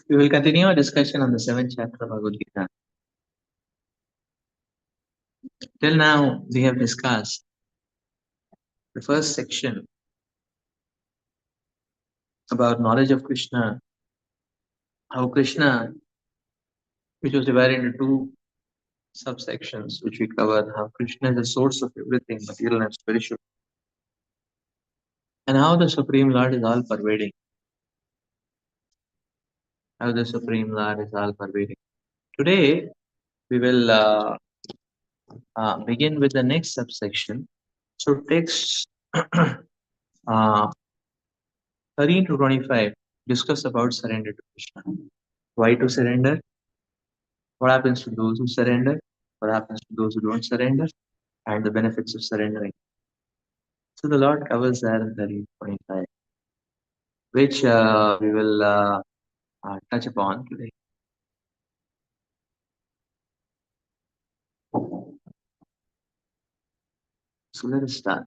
We will continue our discussion on the seventh chapter of Bhagavad Gita. Till now, we have discussed the first section about knowledge of Krishna, how Krishna, which was divided into two subsections, which we covered, how Krishna is the source of everything, material and spiritual, and how the Supreme Lord is all pervading. How the Supreme Lord is all pervading. Today, we will begin with the next subsection. So, texts uh, 13 to 25 discuss about surrender to Krishna. Why to surrender? What happens to those who surrender? What happens to those who don't surrender? And the benefits of surrendering. So the Lord covers that in 13:25, which we will touch upon today. So let us start.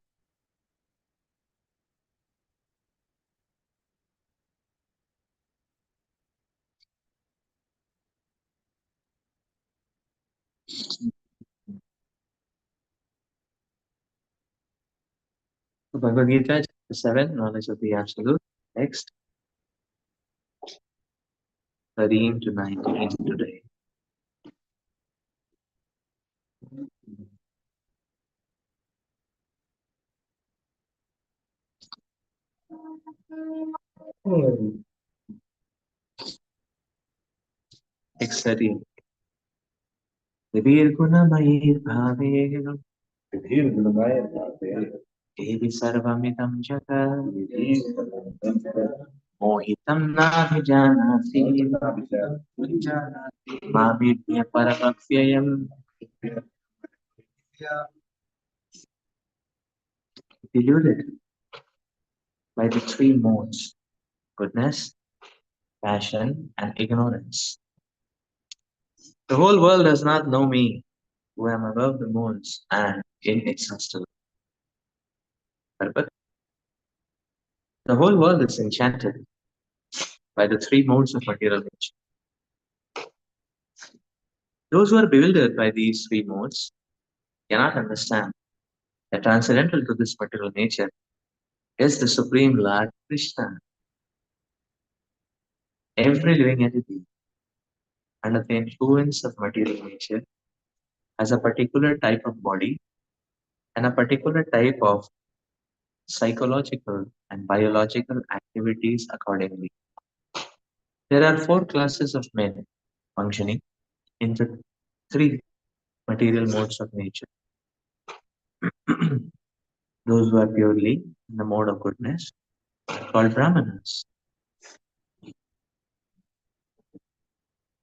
So Bhagavad Gita, chapter 7, knowledge of the Absolute. Next, 13 to 19 today. Next 13. Vivirgunamayirbhavev devi sarvamidam jagat mohitam nabhijanati mamidya paramapyayam deluded by the three modes, goodness, passion, and ignorance. The whole world does not know me, who am above the moons and inexhaustible. But the whole world is enchanted by the three modes of material nature. Those who are bewildered by these three modes cannot understand that transcendental to this material nature is the Supreme Lord Krishna. Every living entity under the influence of material nature has a particular type of body and a particular type of psychological and biological activities accordingly. There are four classes of men functioning in the three material modes of nature. Those who are purely in the mode of goodness are called Brahmanas.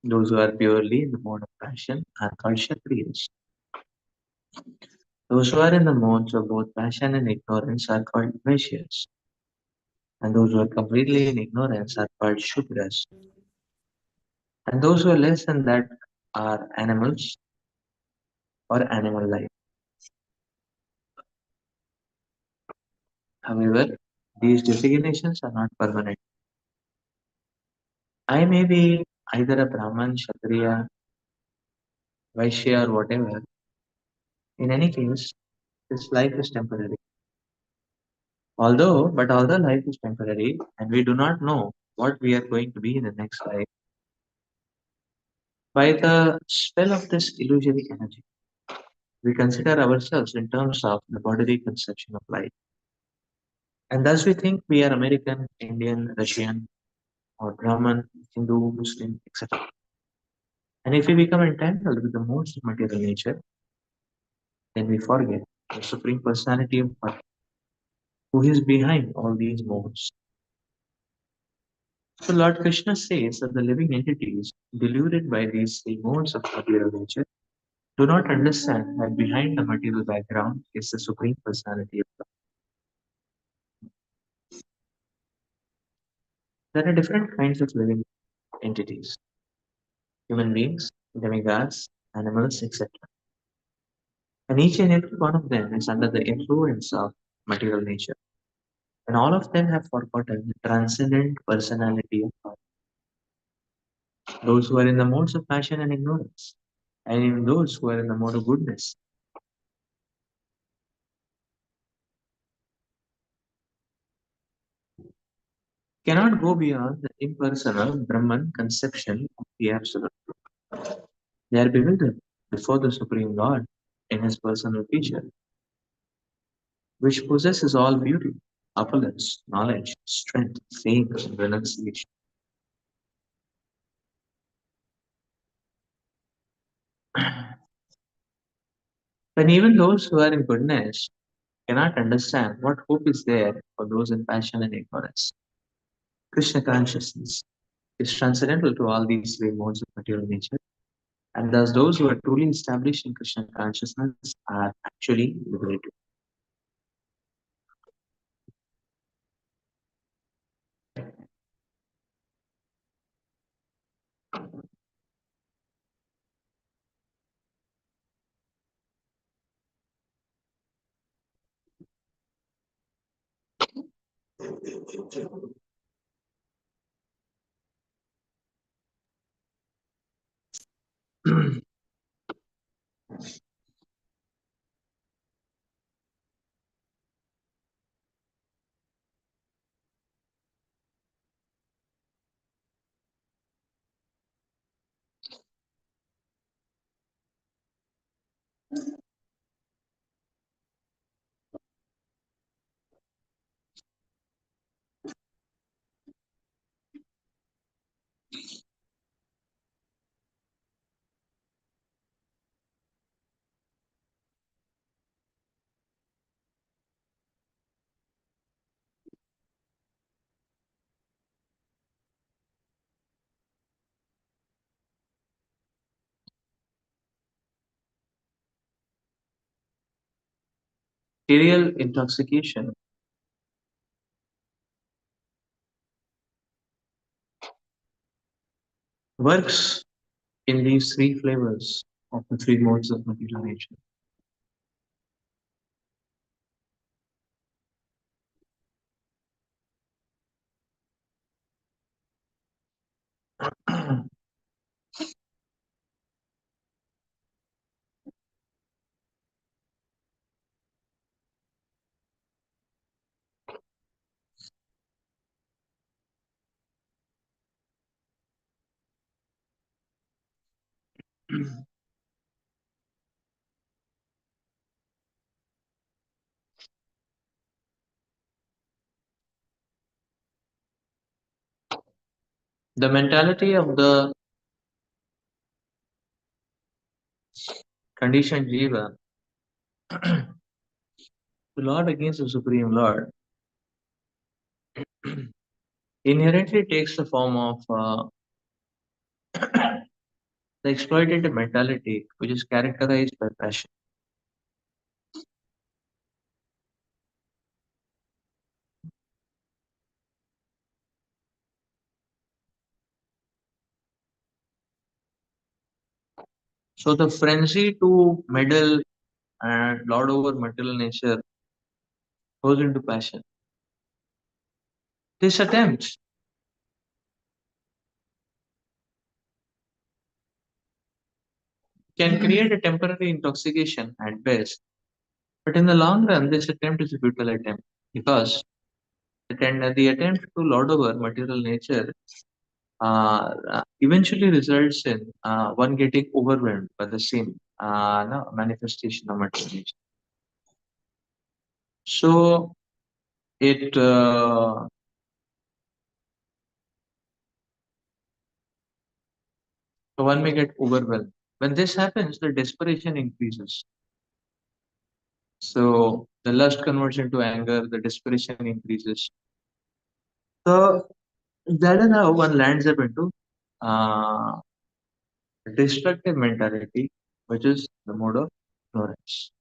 Those who are purely in the mode of passion are called Kshatriyas. Those who are in the modes of both passion and ignorance are called Vaishyas. And those who are completely in ignorance are called Shudras. And those who are less than that are animals or animal life. However, these designations are not permanent. I may be either a Brahman, Kshatriya, Vaishya, or whatever. In any case, this life is temporary. Although life is temporary and we do not know what we are going to be in the next life, by the spell of this illusory energy, we consider ourselves in terms of the bodily conception of life. And thus we think we are American, Indian, Russian, or Brahman, Hindu, Muslim, etc. And if we become entangled with the modes of material nature, then we forget the Supreme Personality of God, who is behind all these modes. So Lord Krishna says that the living entities deluded by these three modes of material nature do not understand that behind the material background is the Supreme Personality of God. There are different kinds of living entities: human beings, demigods, animals, etc. And each and every one of them is under the influence of material nature. And all of them have forgotten the transcendent personality of God. those who are in the modes of passion and ignorance, and even those who are in the mode of goodness. Cannot go beyond the impersonal Brahman conception of the Absolute. They are bewildered before the Supreme Lord in his personal feature, which possesses all beauty, opulence, knowledge, strength, fame, and renunciation. When even those who are in goodness cannot understand what hope is there for those in passion and ignorance. Krishna consciousness is transcendental to all these three modes of material nature, and thus those who are truly established in Krishna consciousness are actually liberated. Material intoxication works in these three flavors of the three modes of material nature. The mentality of the conditioned jiva to lord against the Supreme Lord inherently takes the form of the exploitative mentality, which is characterized by passion. So the frenzy to meddle and lord over material nature goes into passion. This attempt can create a temporary intoxication at best, but in the long run, this attempt is a futile attempt because the attempt to lord over material nature eventually results in one getting overwhelmed by the same no, manifestation of material nature. So it so one may get overwhelmed. When this happens, the desperation increases. So the lust converts into anger, the desperation increases. So that is how one lands up into uh, destructive mentality, which is the mode of ignorance.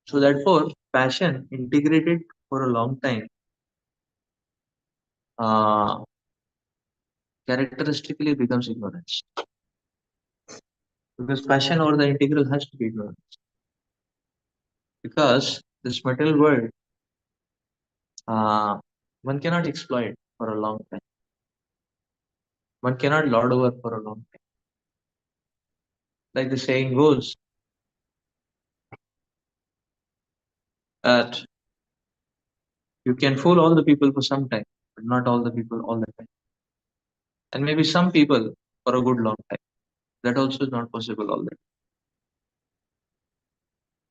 So therefore, passion integrated for a long time uh, characteristically becomes ignorance because passion over the integral has to be ignorance because this material world uh, one cannot exploit for a long time. One cannot lord over for a long time. Like the saying goes, that you can fool all the people for some time, but not all the people all the time. And maybe some people for a good long time. That also is not possible all the time.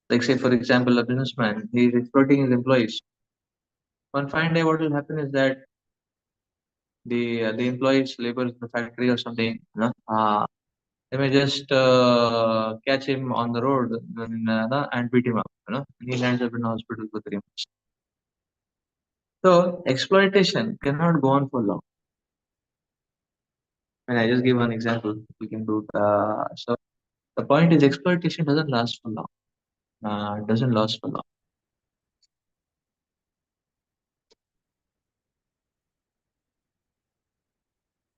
Like say, for example, a businessman, he is exploiting his employees. One fine day, what will happen is that the employees, labor in the factory or something, they may just catch him on the road and beat him up. And he lands up in hospital for 3 months. So exploitation cannot go on for long. And I just give one example. We can do. So the point is, exploitation doesn't last for long. It doesn't last for long.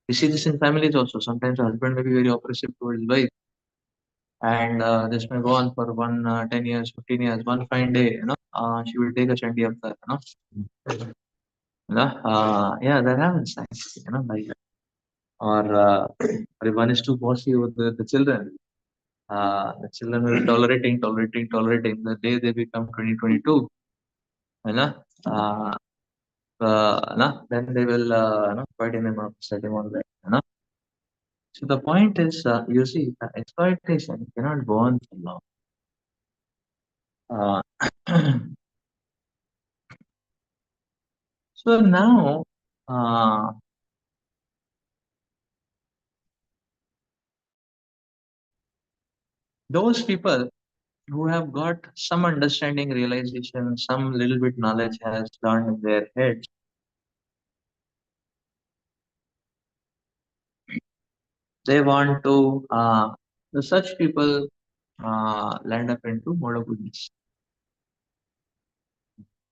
We see this in families also. Sometimes a husband may be very oppressive towards his wife, and this may go on for 10 years, 15 years. One fine day, she will take a shandy of that. Yeah, that happens actually. Like that. Or if one is too bossy with the children, the children will tolerating. The day they become 2022, you know, uh, then they will fight him up, set him on that. So the point is, you see, exploitation cannot go on for long. Uh, so now, uh, those people who have got some understanding, realization, some little bit knowledge has learned in their heads, they want to, such people land up into mode of goodness.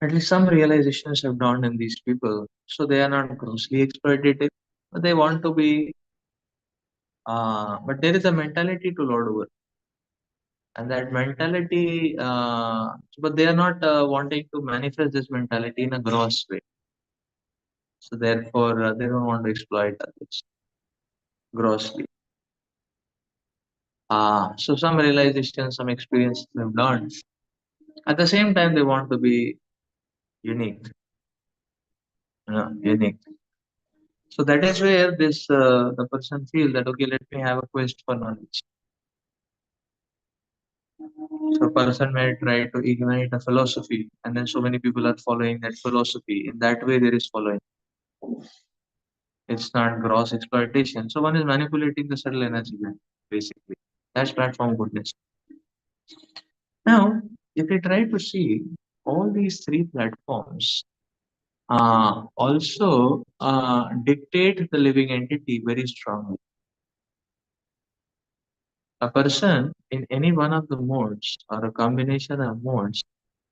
At least some realizations have dawned in these people, so they are not grossly exploitative, but they want to be. But there is a mentality to lord over, and that mentality, but they are not wanting to manifest this mentality in a gross way. So therefore, they don't want to exploit others grossly. So some realization, some experience they've learned. At the same time, they want to be unique, unique. So that is where this the person feel that okay, let me have a quest for knowledge. So a person may try to ignite a philosophy, and then so many people are following that philosophy. In that way, there is following. It's not gross exploitation. So one is manipulating the subtle energy, then, basically. That's platform goodness. Now, if we try to see all these three platforms also dictate the living entity very strongly. A person in any one of the modes or a combination of modes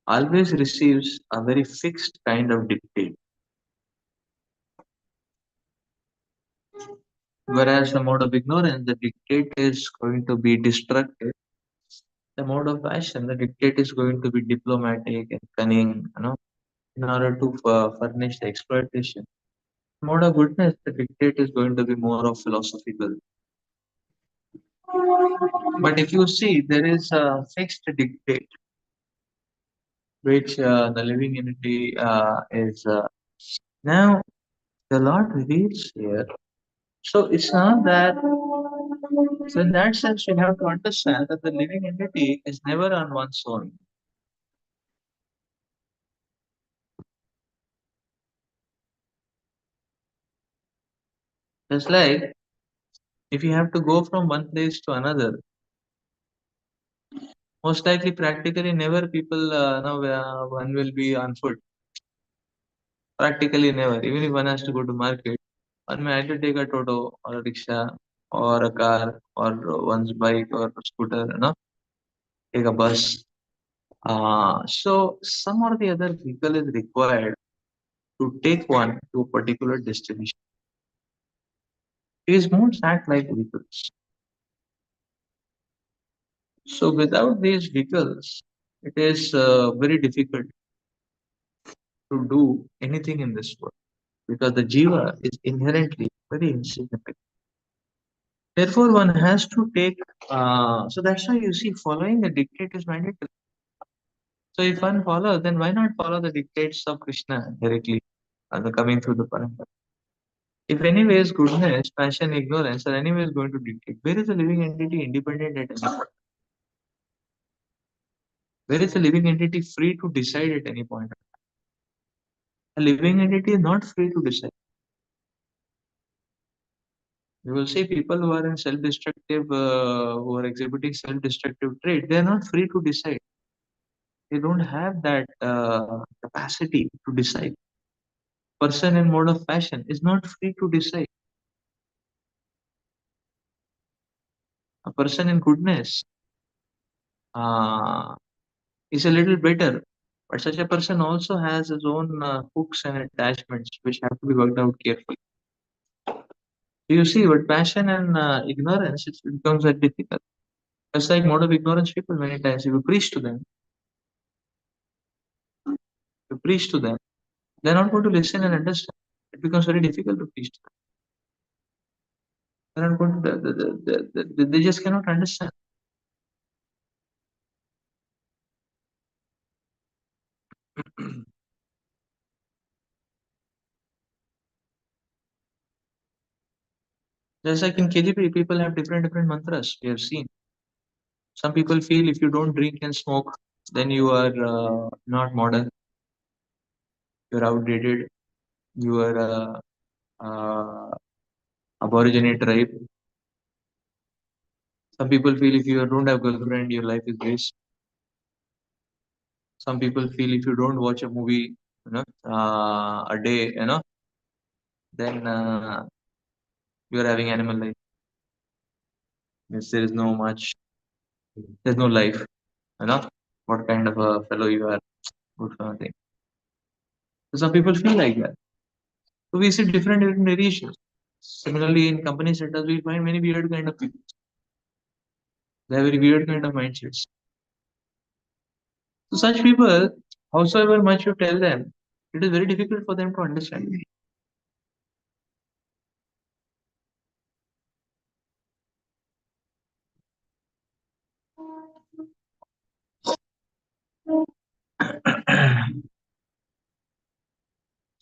always receives a very fixed kind of dictate. Whereas the mode of ignorance, the dictate is going to be destructive. The mode of passion, the dictate is going to be diplomatic and cunning, in order to furnish the exploitation. Mode of goodness, the dictate is going to be more of philosophical. But if you see, there is a fixed dictate which the living entity is. Now, the Lord reveals here. So it's not that. So in that sense, you have to understand that the living entity is never on one's own. Just like if you have to go from one place to another, most likely practically never people one will be on foot. Practically never. Even if one has to go to market, one may either take a toto or a rickshaw or a car or one's bike or a scooter, take a bus. So some or the other vehicle is required to take one to a particular destination. These modes act like vehicles. So without these vehicles, it is very difficult to do anything in this world because the jiva is inherently very insignificant. Therefore, one has to take. So that's why you see, following the dictate is mandatory. So if one follows, then why not follow the dictates of Krishna directly, coming through the parampara? If anyways goodness, passion, ignorance are anyways going to dictate, where is the living entity independent at any point? Where is the living entity free to decide at any point? A living entity is not free to decide. You will see people who are in self-destructive, who are exhibiting self-destructive trait, they are not free to decide. They don't have that capacity to decide. Person in mode of passion is not free to decide. A person in goodness uh, is a little better, but such a person also has his own hooks and attachments which have to be worked out carefully. So you see, with passion and ignorance, it becomes very difficult. Just like mode of ignorance people, many times, if you preach to them, you preach to them, they're not going to listen and understand. It becomes very difficult to preach to them. They're not going to, they just cannot understand. Just like in KGP, people have different mantras. We have seen. Some people feel if you don't drink and smoke, then you are not modern, you're outdated, you are aborigine tribe. Some people feel if you don't have girlfriend, your life is waste. Some people feel if you don't watch a movie, a day, then you are having animal life. Means there is no much, there's no life. You know what kind of a fellow you are, good for nothing. So some people feel like that. So we see different variations. Similarly, in company setups, we find many weird kind of people. They have very weird kind of mindsets. So such people, howsoever much you tell them, it is very difficult for them to understand.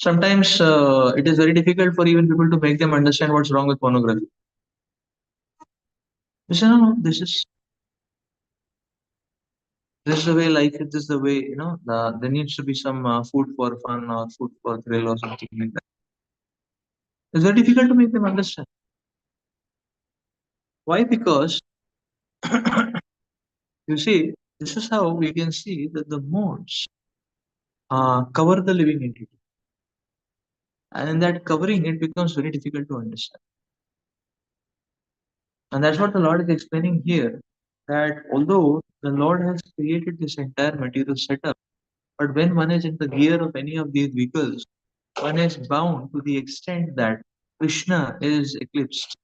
Sometimes it is very difficult for even people to make them understand what's wrong with pornography. They say, no, no, this is the way life is. This is the way there needs to be some food for fun or food for thrill or something like that. It's very difficult to make them understand. Why? Because you see, this is how we can see that the modes cover the living entity, and in that covering, it becomes very difficult to understand. And that's what the Lord is explaining here. That although the Lord has created this entire material setup, but when one is in the gear of any of these vehicles, one is bound to the extent that Krishna is eclipsed.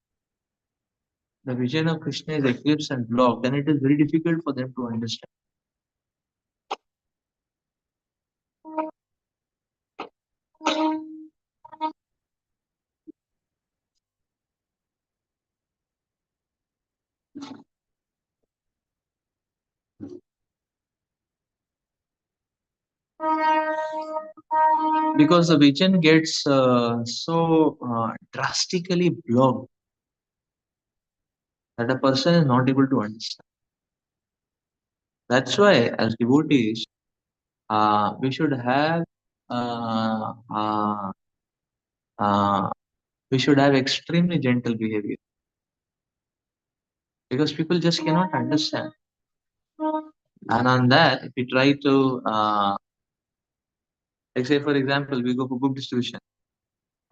The vision of Krishna is eclipsed and blocked, and it is very difficult for them to understand. Because the vision gets so drastically blocked that a person is not able to understand. That's why, as devotees, we should have uh, uh, uh, we should have extremely gentle behavior because people just cannot understand. And on that, if we try to, like say for example, we go for book distribution,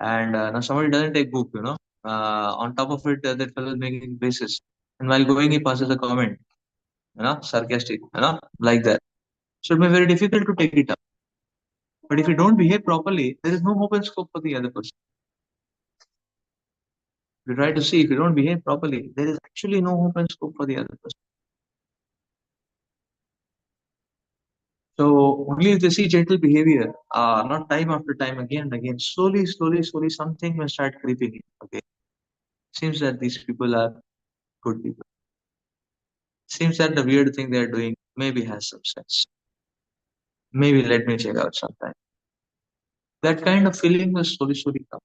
and now somebody doesn't take book, on top of it, that fellow is making basis, and while going, he passes a comment, sarcastic, like that. So it may be very difficult to take it up. But if you don't behave properly, there is no hope and scope for the other person. If you try to see, if you don't behave properly, there is actually no hope and scope for the other person. So only if they see gentle behavior, not time after time, again and again, slowly, something will start creeping in. Okay, seems that these people are good people. Seems that the weird thing they're doing maybe has some sense. Maybe let me check out sometime. That kind of feeling will slowly come.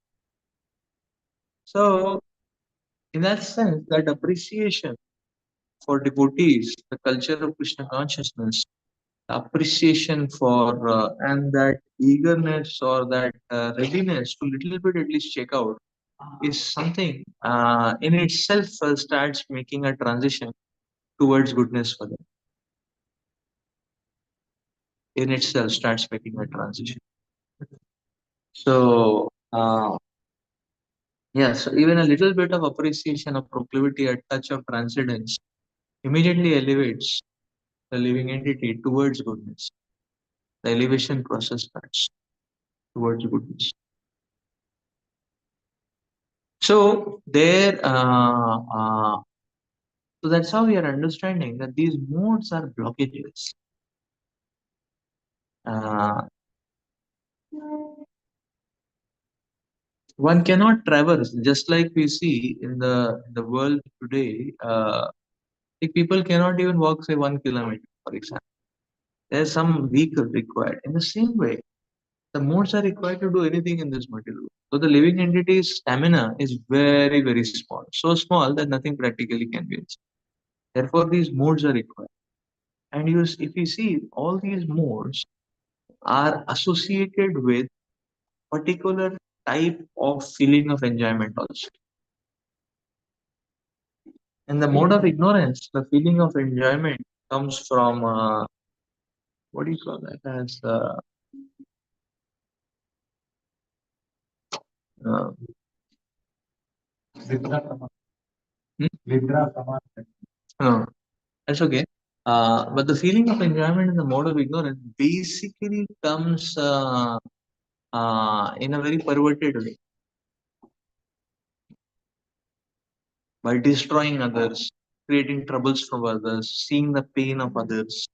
So, in that sense, that appreciation for devotees, the culture of Krishna consciousness, appreciation for and that eagerness or that readiness to little bit at least check out is something in itself starts making a transition towards goodness for them. In itself starts making a transition. So, yeah, so even a little bit of appreciation of proclivity, a touch of transcendence immediately elevates the living entity towards goodness. The elevation process starts towards goodness. So there, so that's how we are understanding that these modes are blockages. Uh, one cannot traverse, just like we see in the world today. Like people cannot even walk say 1 kilometer, for example. There's some vehicle required. In the same way, the modes are required to do anything in this material world. So the living entity's stamina is very small, so small that nothing practically can be achieved. Therefore, these modes are required. And if you see, all these modes are associated with particular type of feeling of enjoyment also. In the mode of ignorance, the feeling of enjoyment comes from what do you call that as uh, hmm? No, that's okay. But the feeling of enjoyment in the mode of ignorance basically comes in a very perverted way by destroying others, creating troubles from others, seeing the pain of others.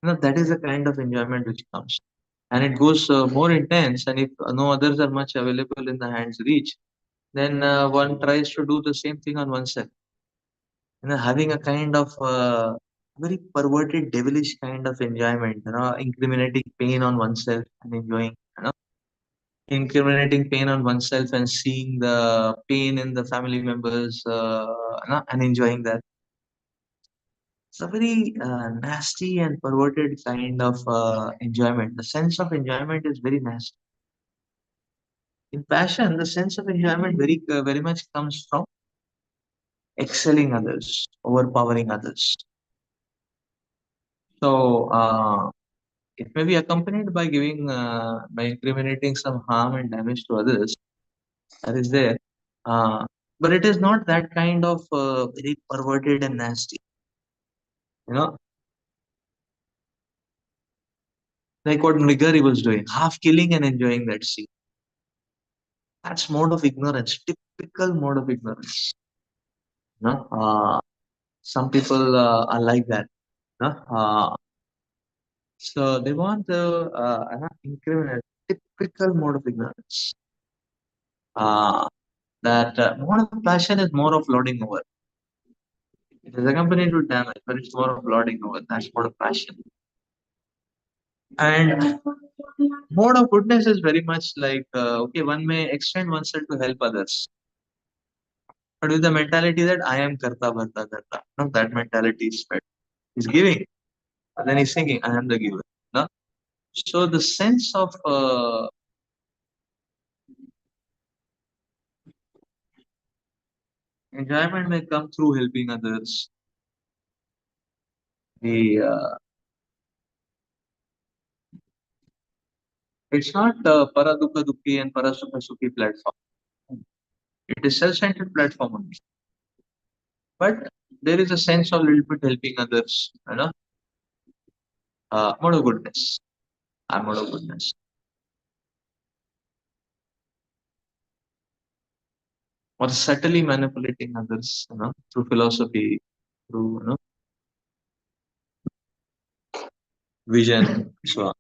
That is the kind of enjoyment which comes. And it goes more intense. And if no others are much available in the hand's reach, then one tries to do the same thing on oneself. Having a kind of very perverted, devilish kind of enjoyment, incriminating pain on oneself and enjoying, incriminating pain on oneself and seeing the pain in the family members, and enjoying that. It's a very nasty and perverted kind of enjoyment. The sense of enjoyment is very nasty. In passion, the sense of enjoyment very much comes from excelling others, overpowering others. So it may be accompanied by by incriminating some harm and damage to others. That is there, but it is not that kind of very perverted and nasty. You know, like what Mrigari was doing, half killing and enjoying that scene. That's mode of ignorance, typical mode of ignorance. Some people are like that. No? So they want the incriminate typical mode of ignorance. That mode of passion is more of lording over. It is accompanied with damage, but it's more of lording over. That's mode of passion. And mode of goodness is very much like okay, one may extend oneself to help others, but with the mentality that I am karta bharta karta. No, that mentality is spread. He's giving, and then he's thinking, I am the giver. No? So the sense of enjoyment may come through helping others. The It's not para dukha dukhi and para sukha sukhi platform. It is self-centered platform only. But there is a sense of little bit helping others, mode of goodness. Mode of goodness. Or subtly manipulating others, through philosophy, through vision, so on.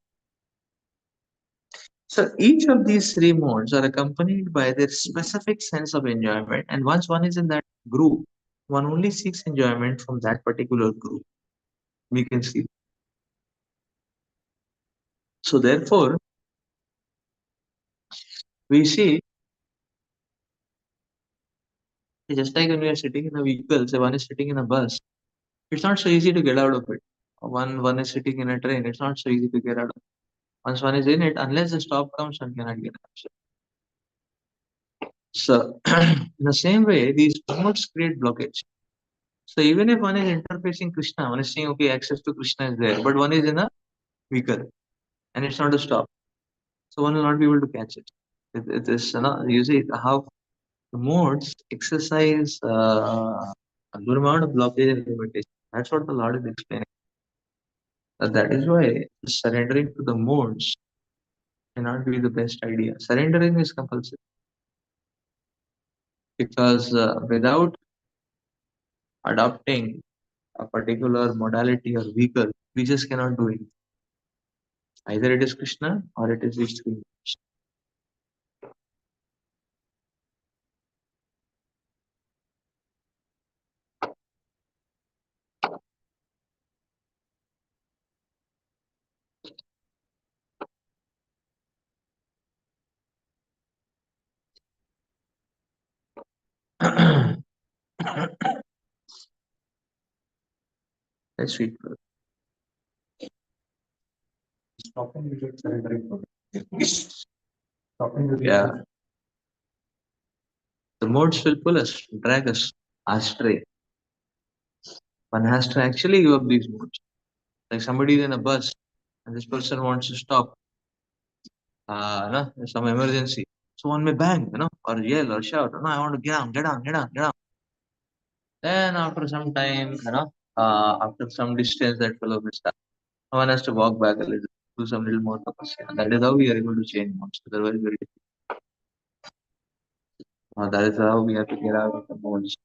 So each of these three modes are accompanied by their specific sense of enjoyment, and once one is in that groove, one only seeks enjoyment from that particular group. We can see. So therefore, we see just like when we are sitting in a vehicle, say one is sitting in a bus, it's not so easy to get out of it. One is sitting in a train, it's not so easy to get out of it. Once one is in it, unless the stop comes, one cannot get out. So in the same way, these modes create blockage. So even if one is interfacing Krishna, one is saying, okay, access to Krishna is there, but one is in a vehicle and it's not a stop. So one will not be able to catch it. It is, you see how the modes exercise a good amount of blockage and limitation. That's what the Lord is explaining. That is why surrendering to the modes cannot be the best idea. Surrendering is compulsory because without adopting a particular modality or vehicle, we just cannot do it. Either it is Krishna or it is these three. That's sweet. Stopping without surrendering. Stopping without yeah. The modes will pull us, drag us astray. One has to actually give up these modes. Like somebody is in a bus and this person wants to stop, no, there's some emergency. So one may bang, or yell or shout, no, I want to get down, get down, get down, get down. Then after some time, after some distance, that fellow will stop. One has to walk back a little, do some little more tapasya. That is how we are able to change modes. Otherwise, very difficult. That is how we have to get out of the modes.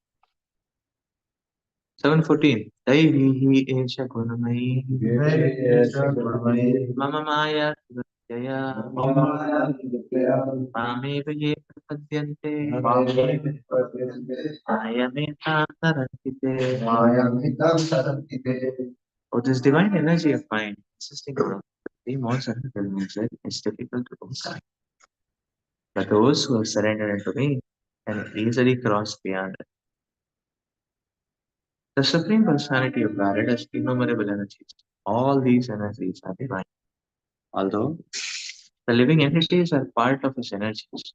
7:14. Daivihi esha gunamai. Mama maya sudatyaya. Mameva ye prapadyante. Mayameta tarantite. Oh, this divine energy of mind, consisting of three modes of nature, is difficult to compare. But those who have surrendered unto me can easily cross beyond it. The Supreme Personality of Godhead has innumerable energies. All these energies are divine, although the living entities are part of his energies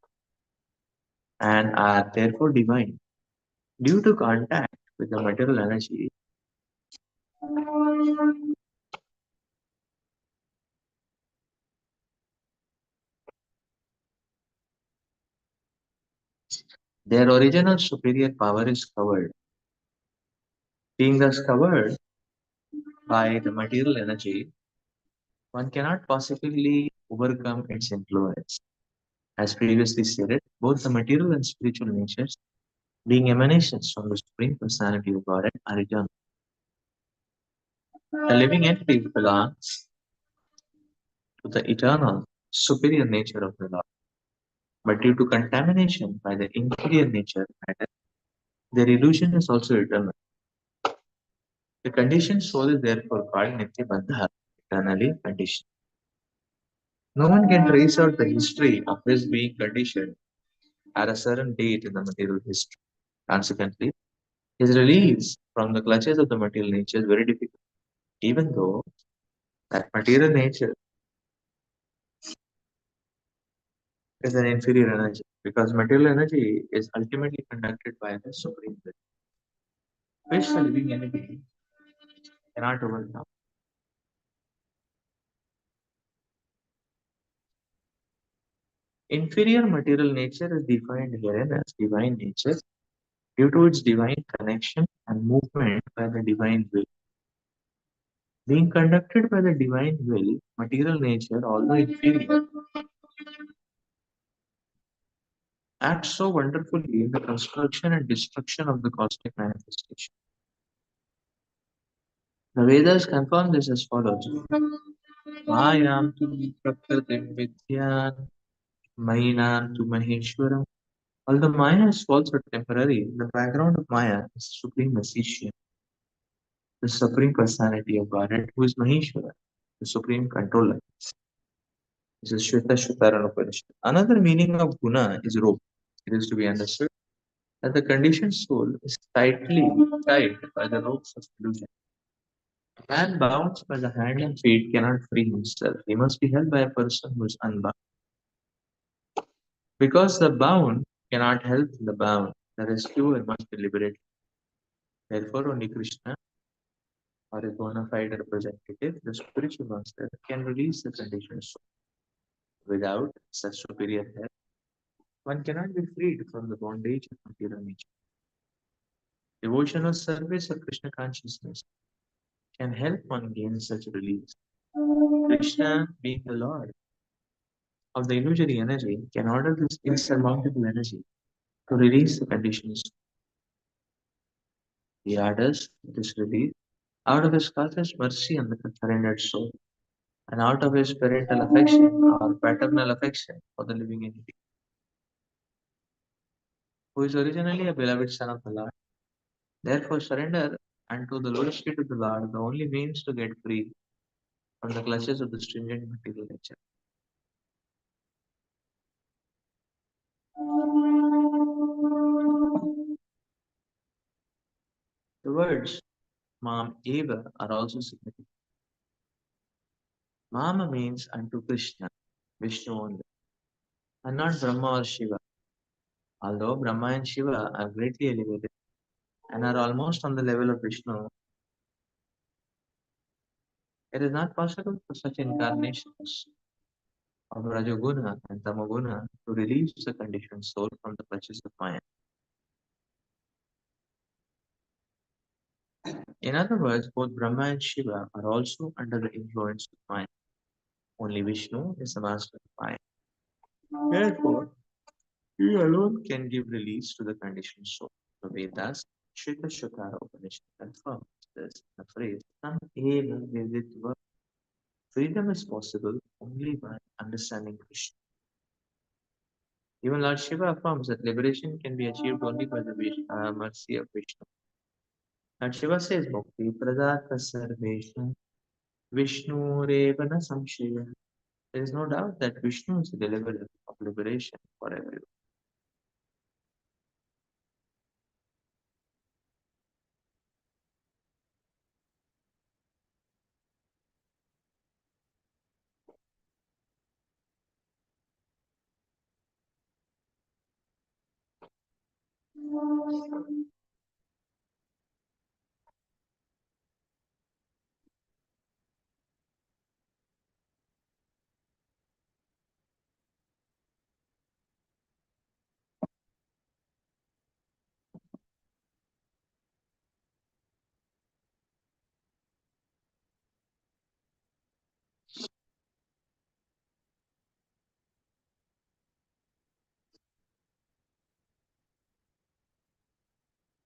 and are therefore divine. Due to contact with the material energy, their original superior power is covered. Being thus covered by the material energy, one cannot possibly overcome its influence. As previously stated, both the material and spiritual natures, being emanations from the Supreme Personality of Godhead, are eternal. The living entity belongs to the eternal, superior nature of the Lord. But due to contamination by the inferior nature of matter, their illusion is also eternal. The conditioned soul is therefore called Nitya Bandha, eternally conditioned. No one can trace out the history of his being conditioned at a certain date in the material history. Consequently, his release from the clutches of the material nature is very difficult, even though that material nature is an inferior energy, because material energy is ultimately conducted by the Supreme Will, which the living entity cannot overcome. Inferior material nature is defined herein as divine nature due to its divine connection and movement by the divine will. Being conducted by the divine will, material nature, although inferior, acts so wonderfully in the construction and destruction of the cosmic manifestation. The Vedas confirm this as follows. Mayam tu prakritim vidyan, mainam tu maheshwaram, Although Maya is false or temporary, the background of Maya is supreme magician, the supreme personality of Godhead, who is Maheshwara, the supreme controller. This is Shweta Shutaran Upanishad. Another meaning of guna is rope. It is to be understood that the conditioned soul is tightly tied by the ropes of illusion. A man bound by the hand and feet cannot free himself. He must be held by a person who is unbound. Because the bound cannot help the bound, the rescuer must be liberated. Therefore, only Krishna, or a bona fide representative, the spiritual master, can release the conditioned soul. Without such superior help, one cannot be freed from the bondage of material nature. Devotional service of Krishna consciousness can help one gain such release. Krishna, being the Lord of the illusory energy, can order this insurmountable energy to release the conditions. He orders this release out of his Father's mercy on the surrendered soul, and out of his parental affection or paternal affection for the living entity, who is originally a beloved son of the Lord. Therefore, surrender unto the Lord's feet of the Lord, the only means to get free from the clutches of the stringent material nature. The words Mam Eva are also significant. Mama means unto Krishna, Vishnu only, and not Brahma or Shiva. Although Brahma and Shiva are greatly elevated and are almost on the level of Vishnu, it is not possible for such incarnations of Rajoguna and Tamoguna to release the conditioned soul from the clutches of Maya. In other words, both Brahma and Shiva are also under the influence of Maya. Only Vishnu is the master of Maya. Therefore, he alone can give release to the conditioned soul. The Vedas, Shita Shukara Upanishad confirms this in the phrase, Tam eva viditva. Freedom is possible only by understanding Krishna. Even Lord Shiva affirms that liberation can be achieved only by the mercy of Vishnu. Lord Shiva says, Bhakti pradata sarvesha Vishnu revana samshaya. There is no doubt that Vishnu is the deliverer of liberation for everyone.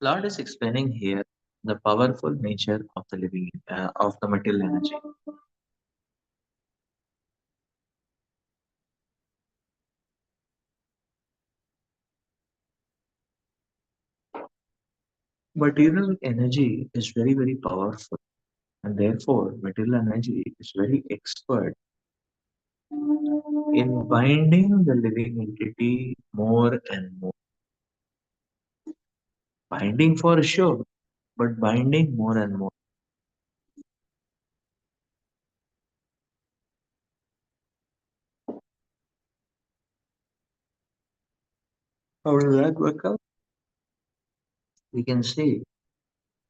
Lord is explaining here the powerful nature of the living of the material energy. Material energy is very, very powerful, and therefore, material energy is very expert in binding the living entity more and more. Binding for sure, but binding more and more. How does that work out? We can say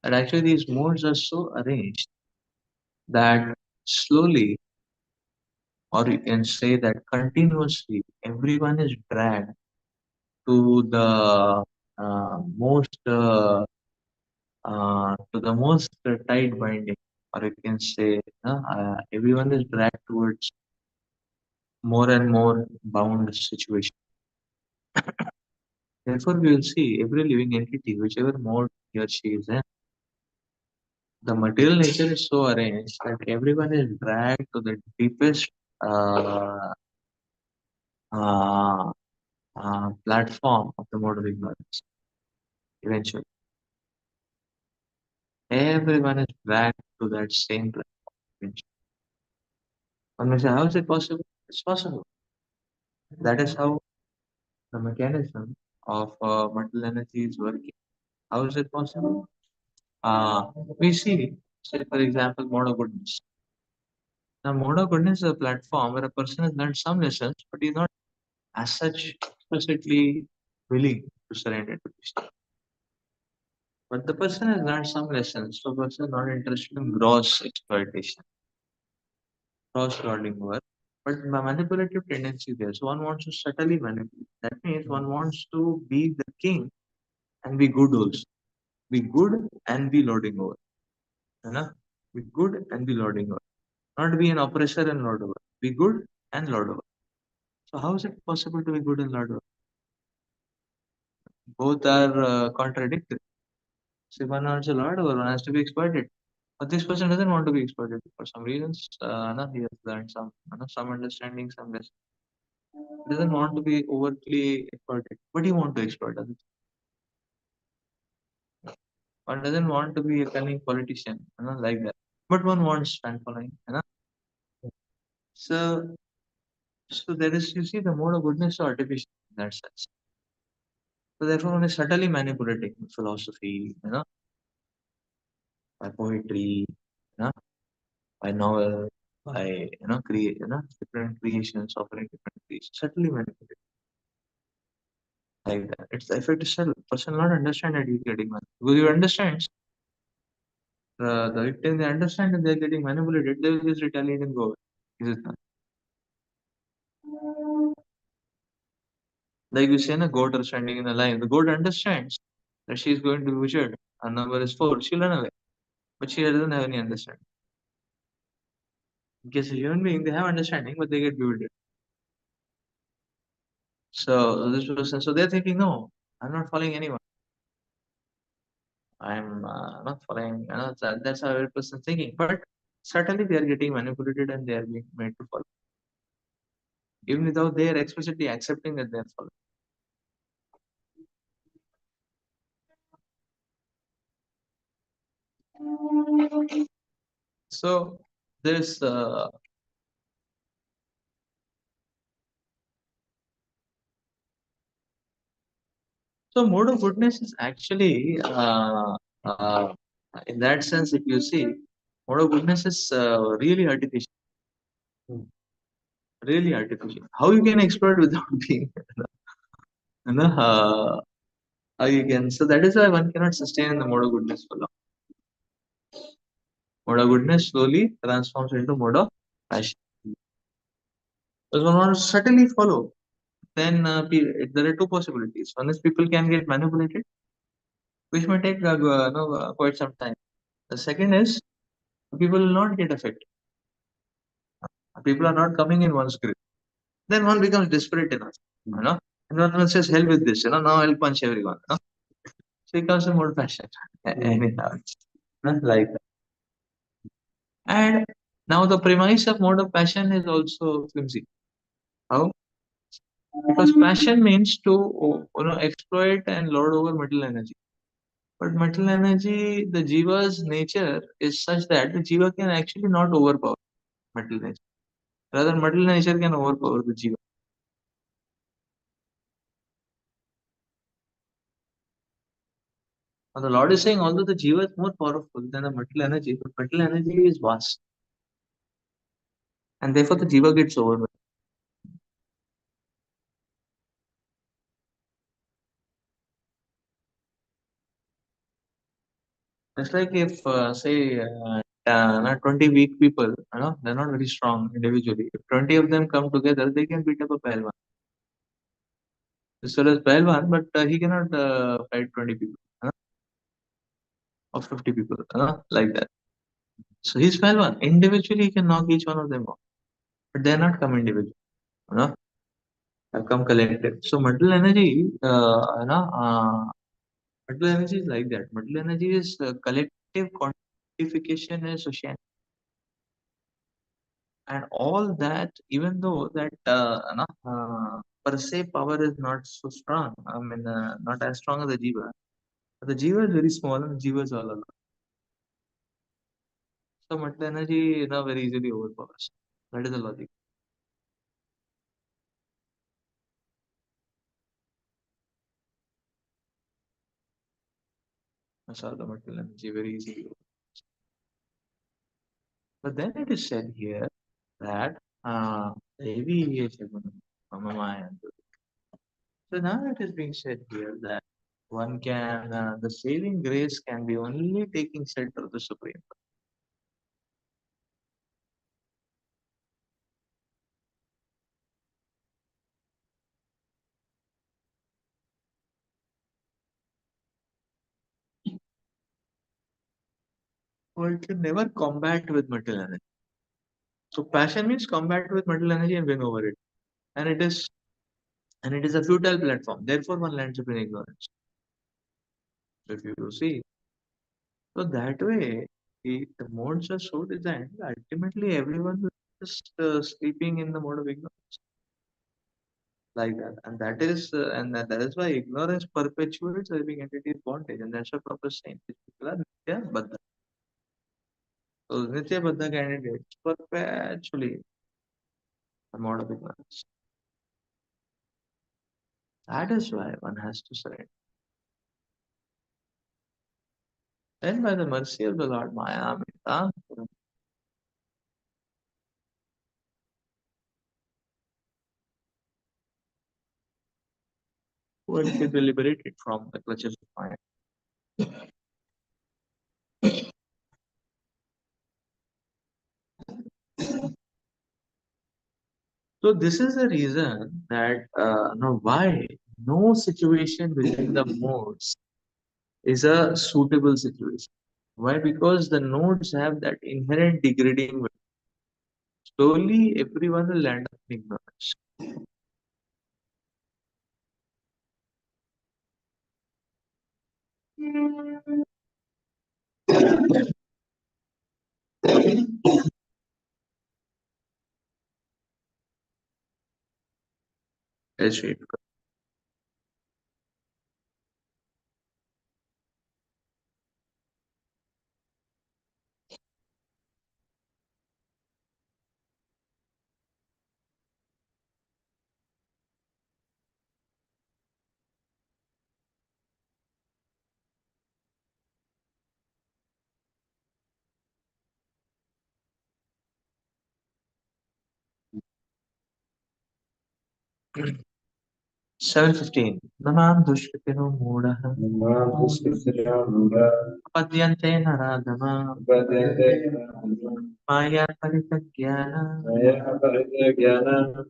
that actually these modes are so arranged that slowly, or you can say that continuously, everyone is dragged to the most tight binding, or you can say everyone is dragged towards more and more bound situation. Therefore, we will see every living entity, whichever mode he or she is in, the material nature is so arranged that everyone is dragged to the deepest uh, uh, platform of the mode of ignorance. Eventually, everyone is dragged to that same platform. Eventually. One may say, how is it possible? It's possible. That is how the mechanism of mental energy is working. How is it possible? Uh, we see, say for example, mode of goodness. Now, mode of goodness is a platform where a person has learned some lessons, but he's not as such explicitly willing to surrender to Krishna. But the person has learned some lessons, so the person is not interested in gross exploitation, gross lording over. But the manipulative tendency there. So one wants to subtly manipulate. That means one wants to be the king and be good also. Be good and be lording over. You know? Be good and be lording over. Not be an oppressor and lord over. Be good and lord over. So how is it possible to be good and lord over? Both are contradictory. So one wants a lord over, one has to be exploited. But this person doesn't want to be exploited for some reasons. No, he has learned some, some understanding, some lesson. He doesn't want to be overtly exploited, but he want to exploit others. One doesn't want to be a cunning politician, like that. But one wants fan following. So, so there is, you see, the mode of goodness is artificial in that sense. So therefore, one is subtly manipulating philosophy, by poetry, by novel, by create, different creations, offering different creations, subtly manipulating like that. It's the effect is subtle. Person not understand that he's getting manipulated. Because you understand the victim, they understand that they're getting manipulated, they will just retaliate and go away. This is not. Like you say, a goat are standing in a line. The goat understands that she is going to be butchered. Her number is 4. She'll run away. But she doesn't have any understanding. In case of human being, they have understanding, but they get bewildered. So this person, so they're thinking, no, I'm not following anyone. I'm not following. That's how every person thinking. But certainly they are getting manipulated and they are being made to follow, even without they are explicitly accepting that they are following. So this so mode of goodness is actually in that sense, if you see, mode of goodness is really artificial. Really artificial. How you can exploit without being, you know, uh, how you can. So that is why one cannot sustain in the mode of goodness for long. Mode of goodness slowly transforms into mode of passion. Because one wants to subtly follow, then there are two possibilities. One is people can get manipulated, which may take quite some time. The second is people will not get affected. People are not coming in one's grip. Then one becomes desperate enough, and one says, "Hell with this, now I'll punch everyone." So it becomes a more passion, anyhow, like that. And now the premise of mode of passion is also flimsy. How? Because passion means to exploit and lord over material energy. But material energy, the jiva's nature is such that the jiva can actually not overpower material nature. Rather, material nature can overpower the jiva. Now, the Lord is saying, although the jiva is more powerful than the material energy, but material energy is vast, and therefore the jiva gets overwhelmed. It's like if, say, 20 weak people, they're not very strong individually. If 20 of them come together, they can beat up a Pehlwan. This fellow is Pehlwan, but he cannot fight 20 people, or 50 people, like that. So he's Pehlwan. Individually, he can knock each one of them off, but they're not come individually, have come collective. So mental energy, mental energy is like that. Mental energy is collective quantification and social. And all that, even though that per se power is not so strong. I mean, not as strong as the jiva. But the jiva is very small and jiva is all alone. So material energy, very easily overpowers. That is the logic. That's all the material energy very easily. But then it is said here that Devi is Mama. So now it is being said here that one can, the saving grace can be only taking shelter of the Supreme. One can never combat with material energy. So passion means combat with material energy and win over it. And it is a futile platform. Therefore, one lands up in ignorance. If you see, so that way, the modes are so designed that ultimately everyone is just sleeping in the mode of ignorance like that, and that is why ignorance perpetuates living entity's bondage, and that's what Prabhupada is saying. These people are Nitya Baddha. So Nitya Baddha candidates perpetually the mode of ignorance. That is why one has to surrender. Then by the mercy of the Lord Maya Mita, one can be liberated from the clutches of Maya. So this is the reason that why no situation within the modes is a suitable situation. Why? Because the nodes have that inherent degrading. Slowly, everyone will land up in ignorance. As we- Good. 7:15. Namam dushkitino mudaha padyante naradama maya paritagyana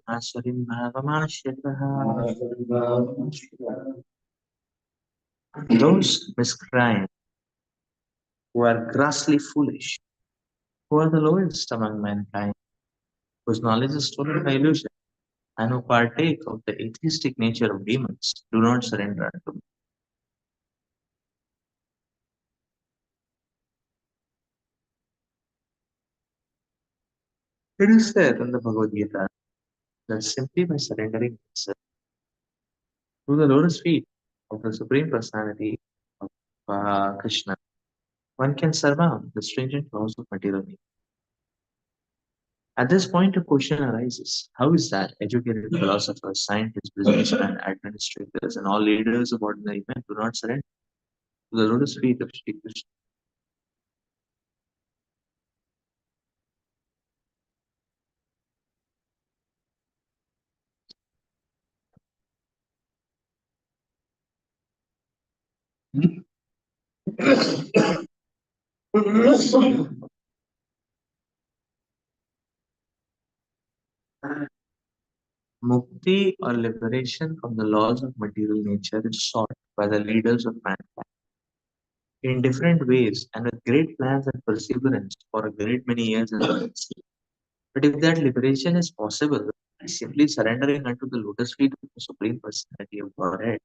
asarim bhavamashitaha. Those miscreants who are grossly foolish, who are the lowest among mankind, whose knowledge is stolen by illusion, and who partake of the atheistic nature of demons, do not surrender unto me. It is said in the Bhagavad Gita that simply by surrendering oneself to the lotus feet of the Supreme Personality of Krishna, one can surmount the stringent laws of material nature. At this point, a question arises: how is that educated philosophers, scientists, businessmen, administrators, and all leaders of ordinary men do not surrender to the lotus feet of Sri Krishna? Mukti or liberation from the laws of material nature is sought by the leaders of mankind in different ways and with great plans and perseverance for a great many years as well. But if that liberation is possible by simply surrendering unto the lotus feet of the Supreme Personality of Godhead,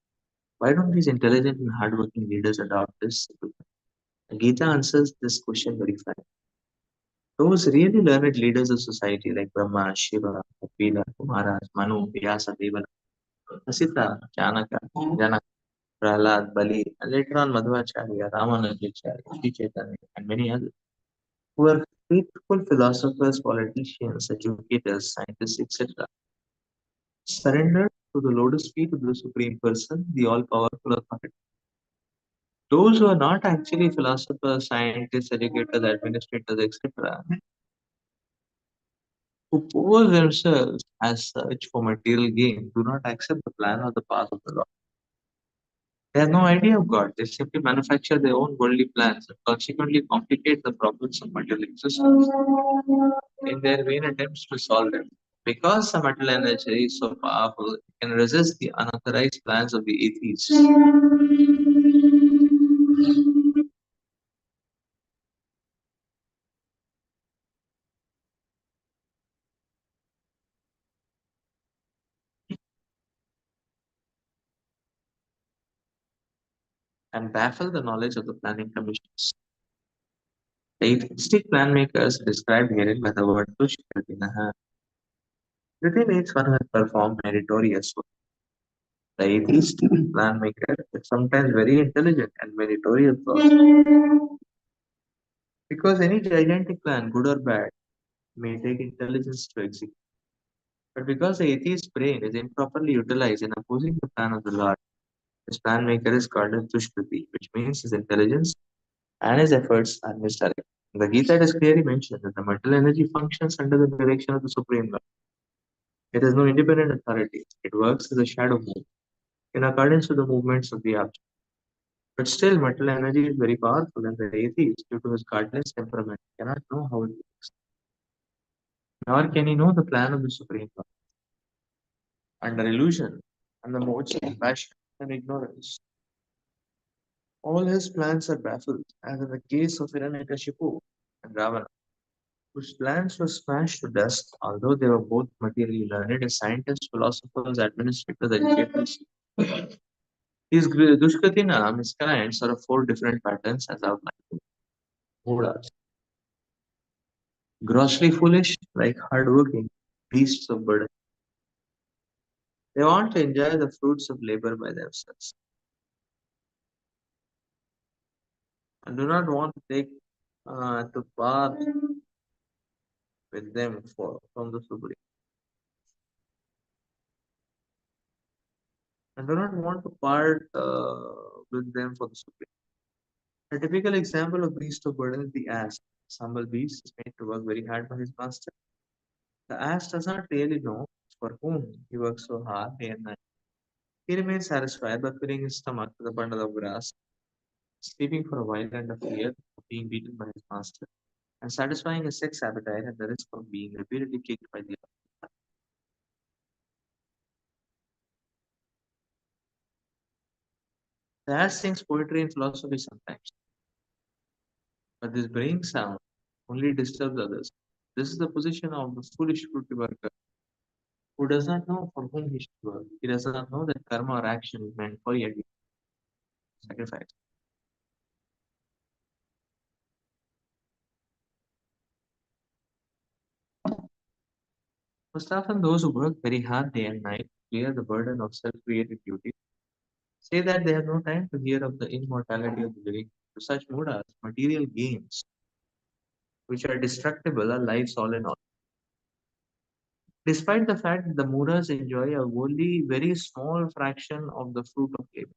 why don't these intelligent and hardworking leaders adopt this simple plan? The Gita answers this question very frankly. Those really learned leaders of society like Brahma, Shiva, Kapila, Kumaras, Manu, Vyasa, Deva, Asita, Chanaka, Janaka, Prahlad, Bali, and later on Madhvacharya, Ramanujacharya, Sri Chaitanya, and many others, who were faithful philosophers, politicians, educators, scientists, etc., surrendered to the lotus feet of the Supreme Person, the all powerful authority. Those who are not actually philosophers, scientists, educators, administrators, etc., who pose themselves as such for material gain, do not accept the plan or the path of the Lord. They have no idea of God. They simply manufacture their own worldly plans and consequently complicate the problems of material existence in their vain attempts to solve them. Because the material energy is so powerful, it can resist the unauthorized plans of the atheists and baffle the knowledge of the planning commissions. The atheistic plan makers described herein by the word Tushkatinaha. Kriti means one who has performed meritorious work. The atheistic plan maker is sometimes very intelligent and meritorious also. Because any gigantic plan, good or bad, may take intelligence to execute. But because the atheist brain is improperly utilized in opposing the plan of the Lord, his plan maker is called as Dushkriti, which means his intelligence and his efforts are misdirected. The Gita has clearly mentioned that the mental energy functions under the direction of the Supreme Lord. It has no independent authority. It works as a shadow move in accordance with the movements of the object. But still, mental energy is very powerful, and the atheist, due to his godless temperament, cannot know how it works, nor can he know the plan of the Supreme Lord. Under illusion and the modes of passion and ignorance, all his plans are baffled, as in the case of Hiranyakashipu and Ravana, whose plans were smashed to dust, although they were both materially learned as scientists, philosophers, administrators, educators. These Dushkatina, his clients, are of four different patterns as outlined. Mudas. Grossly foolish, like hardworking, beasts of burden. They want to enjoy the fruits of labor by themselves and do not want to take to part with them from the Supreme, and do not want to part with them for the Supreme. A typical example of beast of burden is the ass. This humble beast is made to work very hard for his master. The ass does not really know for whom he works so hard day and night. He remains satisfied by filling his stomach with a bundle of grass, sleeping for a while under fear of being beaten by his master, and satisfying his sex appetite at the risk of being repeatedly kicked by the other. The ass sings poetry and philosophy sometimes, but this braying sound only disturbs others. This is the position of the foolish fruity worker who does not know for whom he should work. He does not know that karma or action is meant for yet sacrifice. Most often, those who work very hard day and night to clear the burden of self-created duty say that they have no time to hear of the immortality of the living. To such mudas, material gains, which are destructible, are lives all in all. Despite the fact that the mudas enjoy a only very small fraction of the fruit of labor.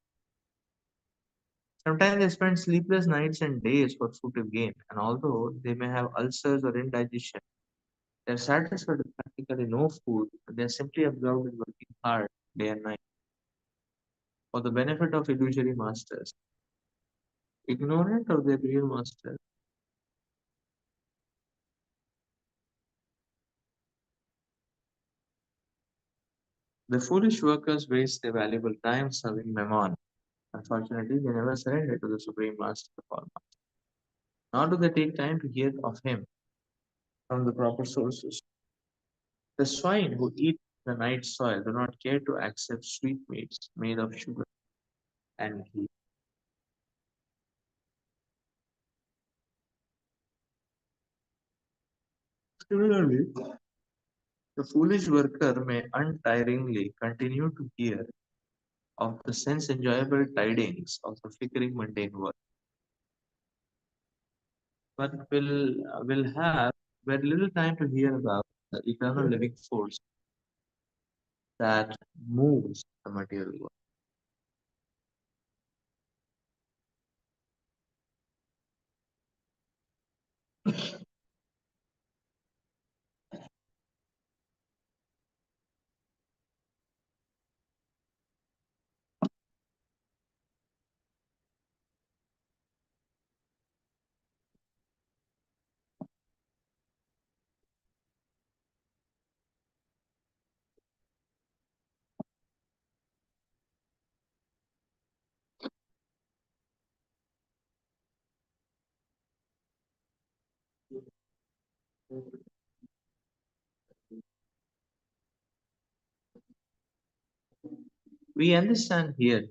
Sometimes they spend sleepless nights and days for fruitive gain, and although they may have ulcers or indigestion, they are satisfied with practically no food, and they are simply absorbed in working hard day and night for the benefit of illusory masters. Ignorant of their real master, the foolish workers waste their valuable time serving Mammon. Unfortunately, they never surrender to the Supreme Master of all. Nor do they take time to hear of him from the proper sources. The swine who eat the night soil do not care to accept sweetmeats made of sugar and ghee. Similarly, The foolish worker may untiringly continue to hear of the sense enjoyable tidings of the flickering mundane world, but will have very little time to hear about the eternal living force that moves the material world. We understand here.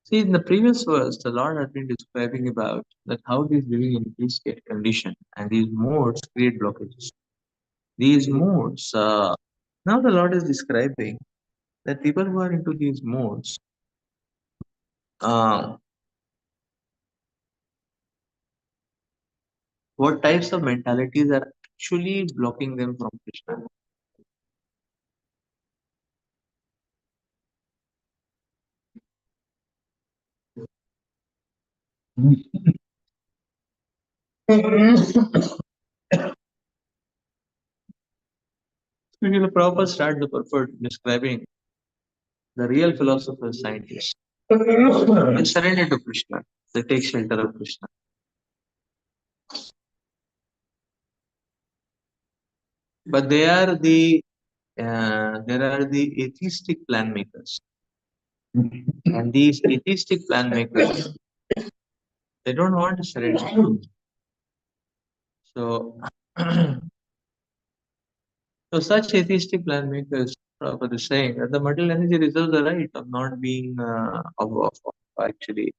See, in the previous verse, the Lord had been describing about that how these living in peace get conditioned, and these modes create blockages. These modes, now the Lord is describing that people who are into these modes, uh, what types of mentalities are actually blocking them from Krishna. Srila Prabhupada started the purport describing the real philosopher scientists. They surrender to Krishna. They take shelter of Krishna. But there are the atheistic plan makers. And these atheistic plan makers, they don't want to surrender. So, so such atheistic plan makers, Prabhupada is saying that the material energy reserves the right of not being of actually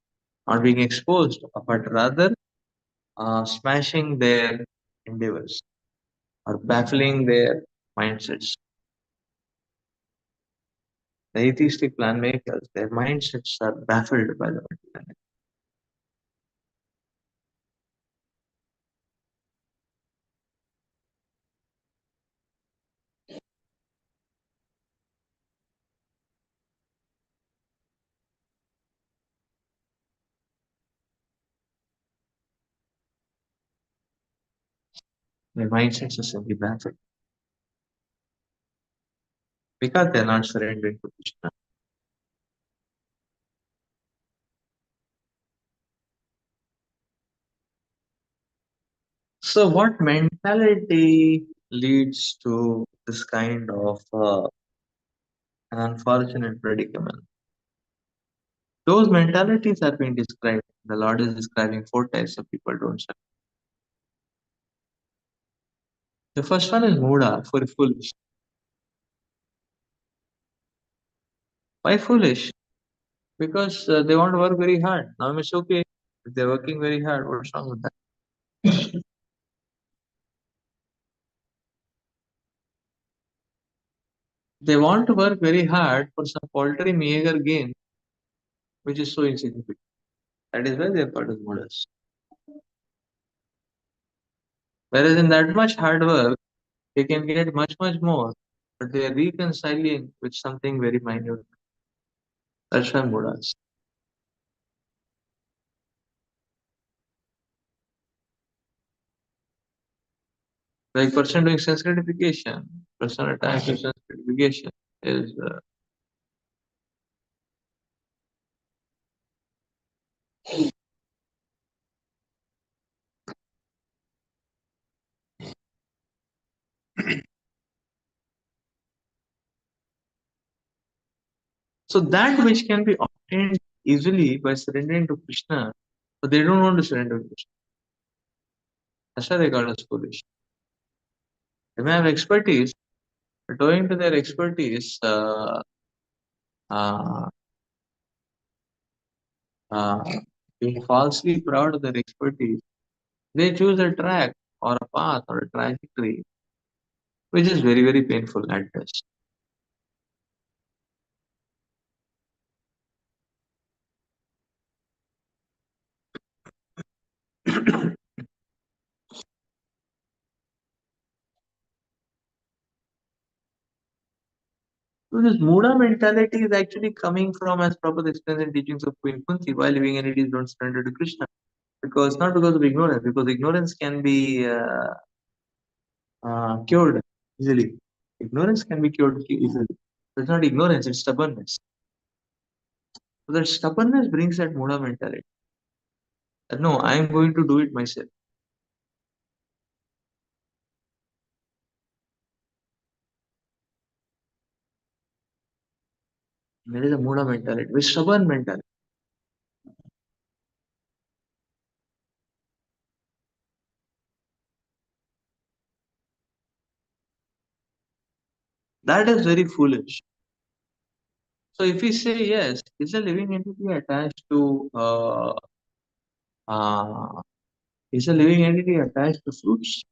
not being exposed, but rather smashing their endeavors or baffling their mindsets. The atheistic plan makers, their mindsets are baffled by the material. Their mindsets are simply baffled because they're not surrendering to Krishna. So, what mentality leads to this kind of an unfortunate predicament? Those mentalities are being described. The Lord is describing four types of people, don't you? The first one is Muda, for foolish. Why foolish? Because they want to work very hard. Now it's okay if they're working very hard. What's wrong with that? They want to work very hard for some paltry meager gain, which is so insignificant. That is why they are called as Mudas. Whereas in that much hard work, they can get much, much more, but they are reconciling with something very minute. That's why Mudas. Like person doing sense gratification, person attached to sense gratification is so that which can be obtained easily by surrendering to Krishna, but they don't want to surrender to Krishna. That's why they call us foolish. They may have expertise, but owing to their expertise, uh, uh, being falsely proud of their expertise, they choose a track or a path or a trajectory which is very, very painful at best. So this Muda mentality is actually coming from, as Prabhupada explains in teachings of Queen Kunti, why living entities don't surrender to Krishna. Because not because of ignorance, because ignorance can be cured easily. Ignorance can be cured easily. It's not ignorance, it's stubbornness. So that stubbornness brings that Muda mentality. That no, I am going to do it myself. There is a Muda mentality, with stubborn mentality. That is very foolish. So if we say yes, is a living entity attached to uh, is a living entity attached to fruits?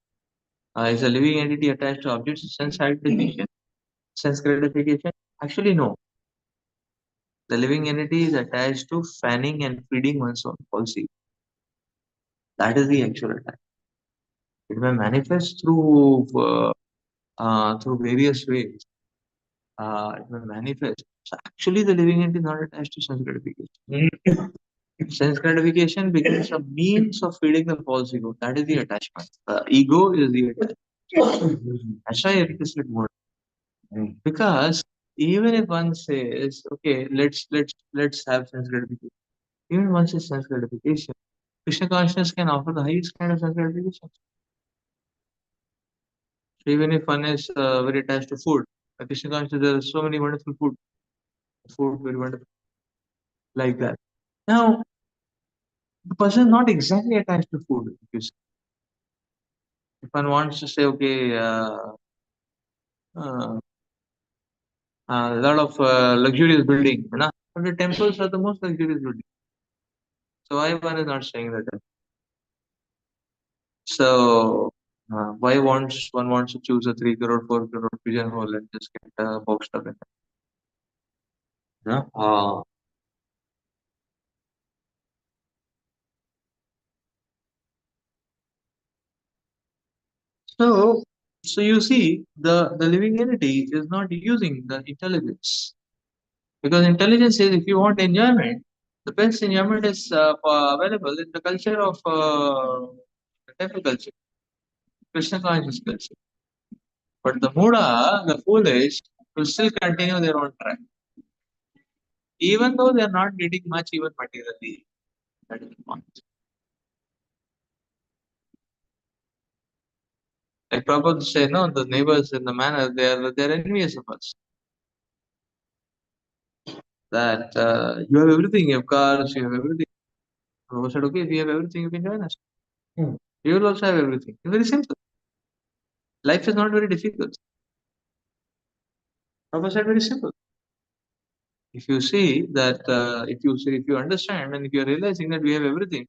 Is a living entity attached to objects of sense gratification? Actually, no. The living entity is attached to fanning and feeding one's own policy. That is the actual attack. It may manifest through various ways. It may manifest. So actually, the living entity is not attached to sense gratification. Sense gratification becomes a means of feeding the false ego. That is the attachment. The ego is the attachment. That's why it is like more. Because even if one says, okay, let's have sense gratification. Even once says sense gratification, Krishna consciousness can offer the highest kind of sense gratification. So even if one is very attached to food, Krishna consciousness, there are so many wonderful food very wonderful like that. Now, the person is not exactly attached to food. If one wants to say, okay, uh, a lot of luxurious building, you know? But the temples are the most luxurious building. So why one is not saying that? So why wants one wants to choose a 3 crore, 4 crore pigeonhole and just get boxed up in it? No? So so you see, the living entity is not using the intelligence because intelligence says if you want enjoyment, the best enjoyment is available in the culture of the temple culture, Krishna conscious culture. But the Muda, the foolish, will still continue their own track, even though they are not getting much even materially. That is the point. Like Prabhupada say, no, the neighbors in the manner they are envious of us. That you have everything, you have cars, you have everything. Prabhupada said, okay, if you have everything, you can join us. You will also have everything. It's very simple. Life is not very difficult. Prabhupada said very simple. If you see that, if you understand and if you are realizing that we have everything,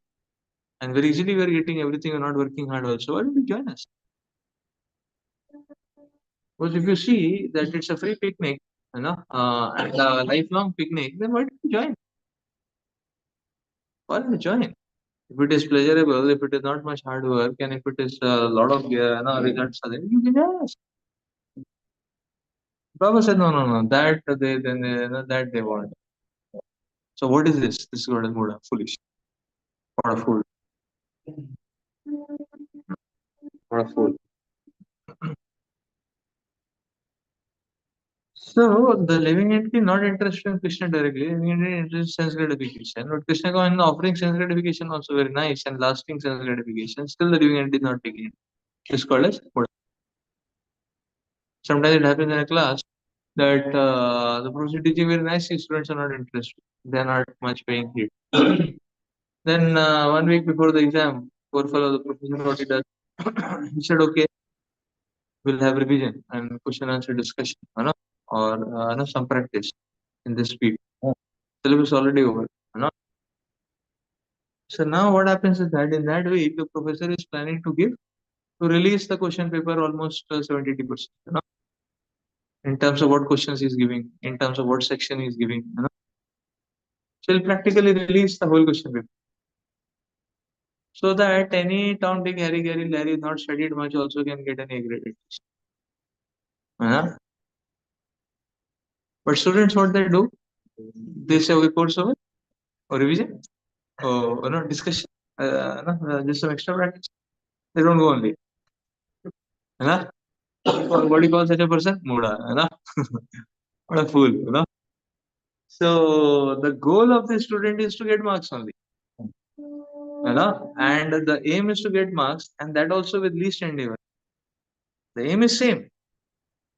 and very easily we are getting everything, we're not working hard also, why don't you join us? Because if you see that it's a free picnic, and a lifelong picnic, then why don't you join? Why don't you join? If it is pleasurable, if it is not much hard work, and if it is a lot of results, then you can join us. Baba said, no, no, no, that they want. So what is this? This is what is Muda, foolish. What a fool. What a fool. So the living entity not interested in Krishna directly, living entity interested in sense gratification. But Krishna is offering sense gratification also very nice and lasting sense gratification. Still the living entity is not taking it. It's called as Muda. Sometimes it happens in a class that the professor teaching very nicely, students are not interested. They are not much paying heed. Then 1 week before the exam, poor fellow, the professor what he does, he said, okay, we'll have revision and question answer discussion, or some practice in this week. Syllabus already over. So now what happens is that in that week, the professor is planning to give to release the question paper almost 70%, in terms of what questions he's giving, in terms of what section he's giving. So he'll practically release the whole question paper. So that any Tom, Dick, Harry, Gary, Larry not studied much also can get an A grade. But students, what they do? They say, okay, course over or revision or discussion, just some extra practice. They don't go only. है what do you call such a person? Muda, what a fool, So the goal of the student is to get marks only. And the aim is to get marks, and that also with least endeavor. The aim is same.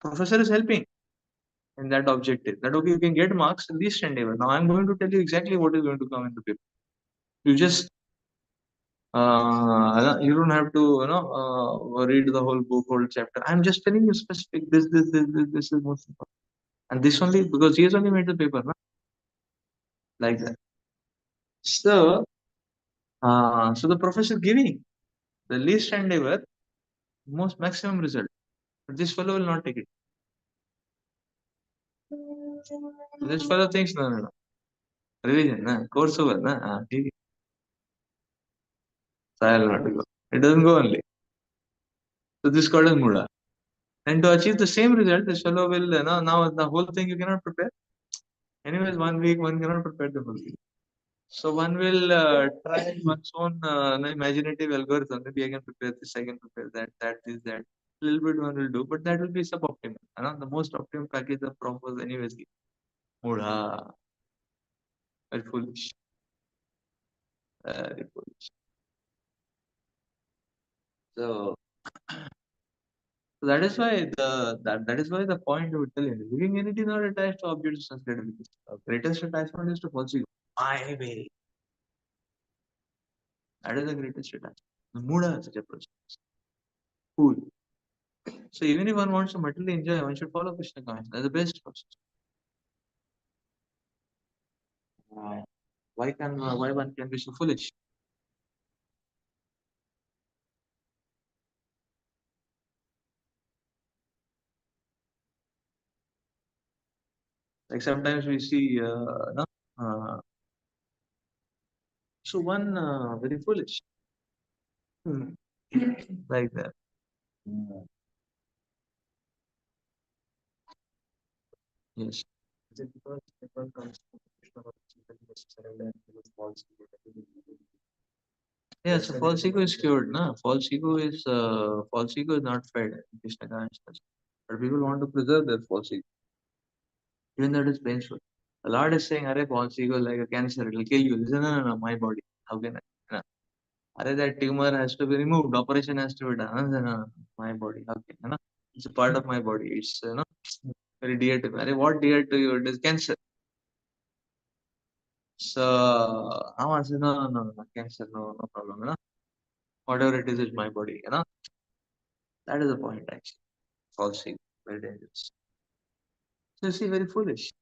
Professor is helping in that objective. That okay, you can get marks in least endeavor. Now I'm going to tell you exactly what is going to come in the paper. You just you don't have to read the whole book, whole chapter. I'm just telling you specific this is most important. And this only because he has only made the paper, like that. So the professor giving the least endeavor, most maximum result. But this fellow will not take it. This fellow thinks no. Revision, course over, ठीक है. So I'll not go. It doesn't go only. So this called as Muda. And to achieve the same result, this fellow will now the whole thing you cannot prepare. Anyways, 1 week one cannot prepare the whole thing. So one will try one's own imaginative algorithm. Maybe I can prepare this, I can prepare that, this, that. A little bit one will do, but that will be suboptimal. The most optimum package the prompt was anyways given. Mudha. Very foolish. Very foolish. So that is why the point I would tell you, living entity is not attached to objects of gratification. Greatest attachment is to false ego. My way. That is the greatest attachment. The Muda is such a person. Cool. So even if one wants to materially enjoy, one should follow Krishna consciousness. That's the best process. Why one can be so foolish? Like sometimes we see, no, so one very foolish, like that. Yes. Is it because people comes to Krishna consciousness and they surrender and they will false ego? Yeah, so false ego is cured, na? False ego is not fed in Krishna consciousness. But people want to preserve their false ego. Even though it is painful. The Lord is saying, Arey, false ego is like a cancer, it will kill you. Listen, no, my body. How can I? No. Arey, that tumor has to be removed, operation has to be done. No, no, my body. How can I? No? It's a part of my body. It's very dear to me. Arey, what dear to you? It is cancer. So I said, no, cancer, no problem. Whatever it is my body. That is the point actually. False ego, very dangerous. So you see, very foolish.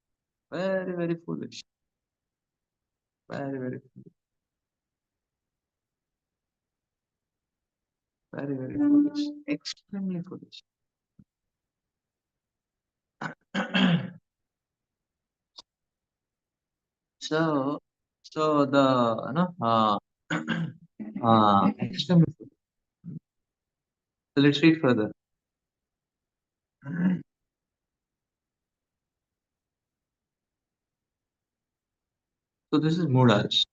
Very, very foolish. Very, very foolish. Very, very foolish. Extremely foolish. so, so the, extremely foolish. So let's read further. So this is Mudas.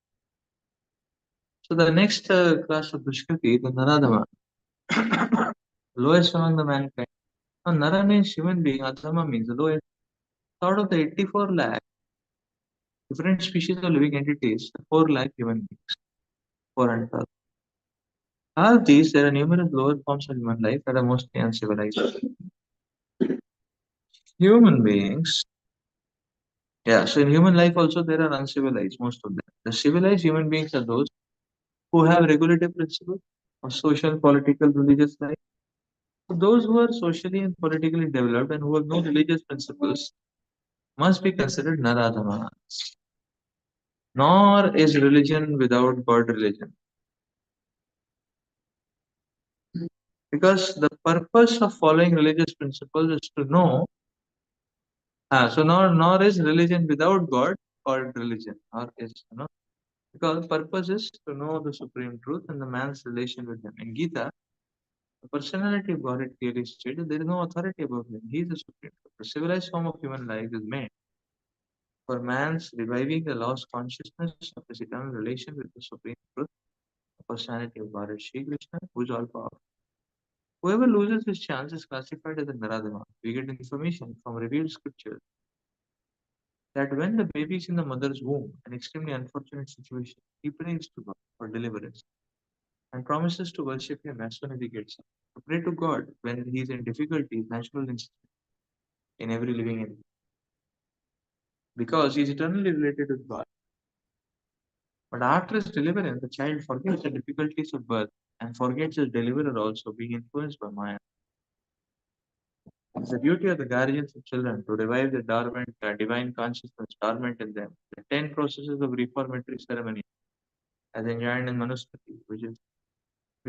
So the next class of Dushkriti, the Naradama, lowest among the mankind. Now, Nara means human being, Adama means the lowest. Out of the 84 lakh different species of living entities, 4 lakh human beings, 412. Out of these, there are numerous lower forms of human life that are mostly uncivilized. Human beings, yeah, so in human life also there are uncivilized, most of them. The civilized human beings are those who have regulative principles of social, political, religious life. So those who are socially and politically developed and who have no religious principles must be considered naradhama. Nor is religion without God religion. Because the purpose of following religious principles is to know. So nor is religion without God called religion, or is because purpose is to know the supreme truth and the man's relation with him. In Gita, the personality of God, it clearly stated there is no authority above him. He is the supreme truth. The civilized form of human life is made for man's reviving the lost consciousness of his eternal relation with the supreme truth. The personality of God is Sri Krishna, who is all powerful. Whoever loses his chance is classified as a Naradama. We get information from revealed scriptures that when the baby is in the mother's womb, an extremely unfortunate situation, he prays to God for deliverance and promises to worship him as soon as he gets up. To pray to God when he is in difficulty is natural instinct in every living entity because he is eternally related with God. But after his deliverance, the child forgets the difficulties of birth and forgets his deliverer also, being influenced by Maya. It's the duty of the guardians of children to revive the dormant divine consciousness dormant in them. The 10 processes of reformatory ceremony, as enjoined in Manusmriti, which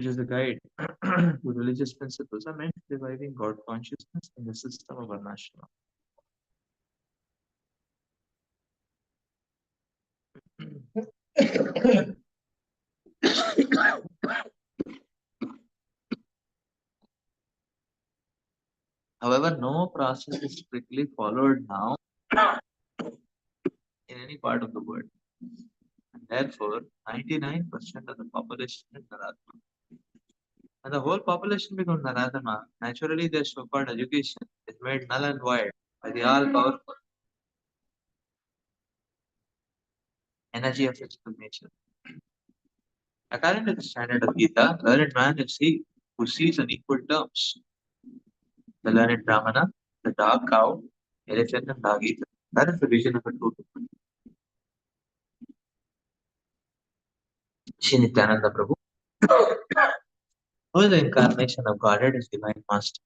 is the guide to religious principles, are meant for reviving God consciousness in the system of Varnashrama. However, no process is strictly followed now in any part of the world. And therefore, 99% of the population is Naradma. And the whole population becomes Naradama. Naturally, their so-called education is made null and void by the all-powerful energy of physical nature. According to the standard of Gita, learned man is he who sees on equal terms the learned Brahmana, the dark cow, elephant, and dog eater. That is the vision of a true human. Shri Nityananda Prabhu, who is the incarnation of Godhead as Divine Master,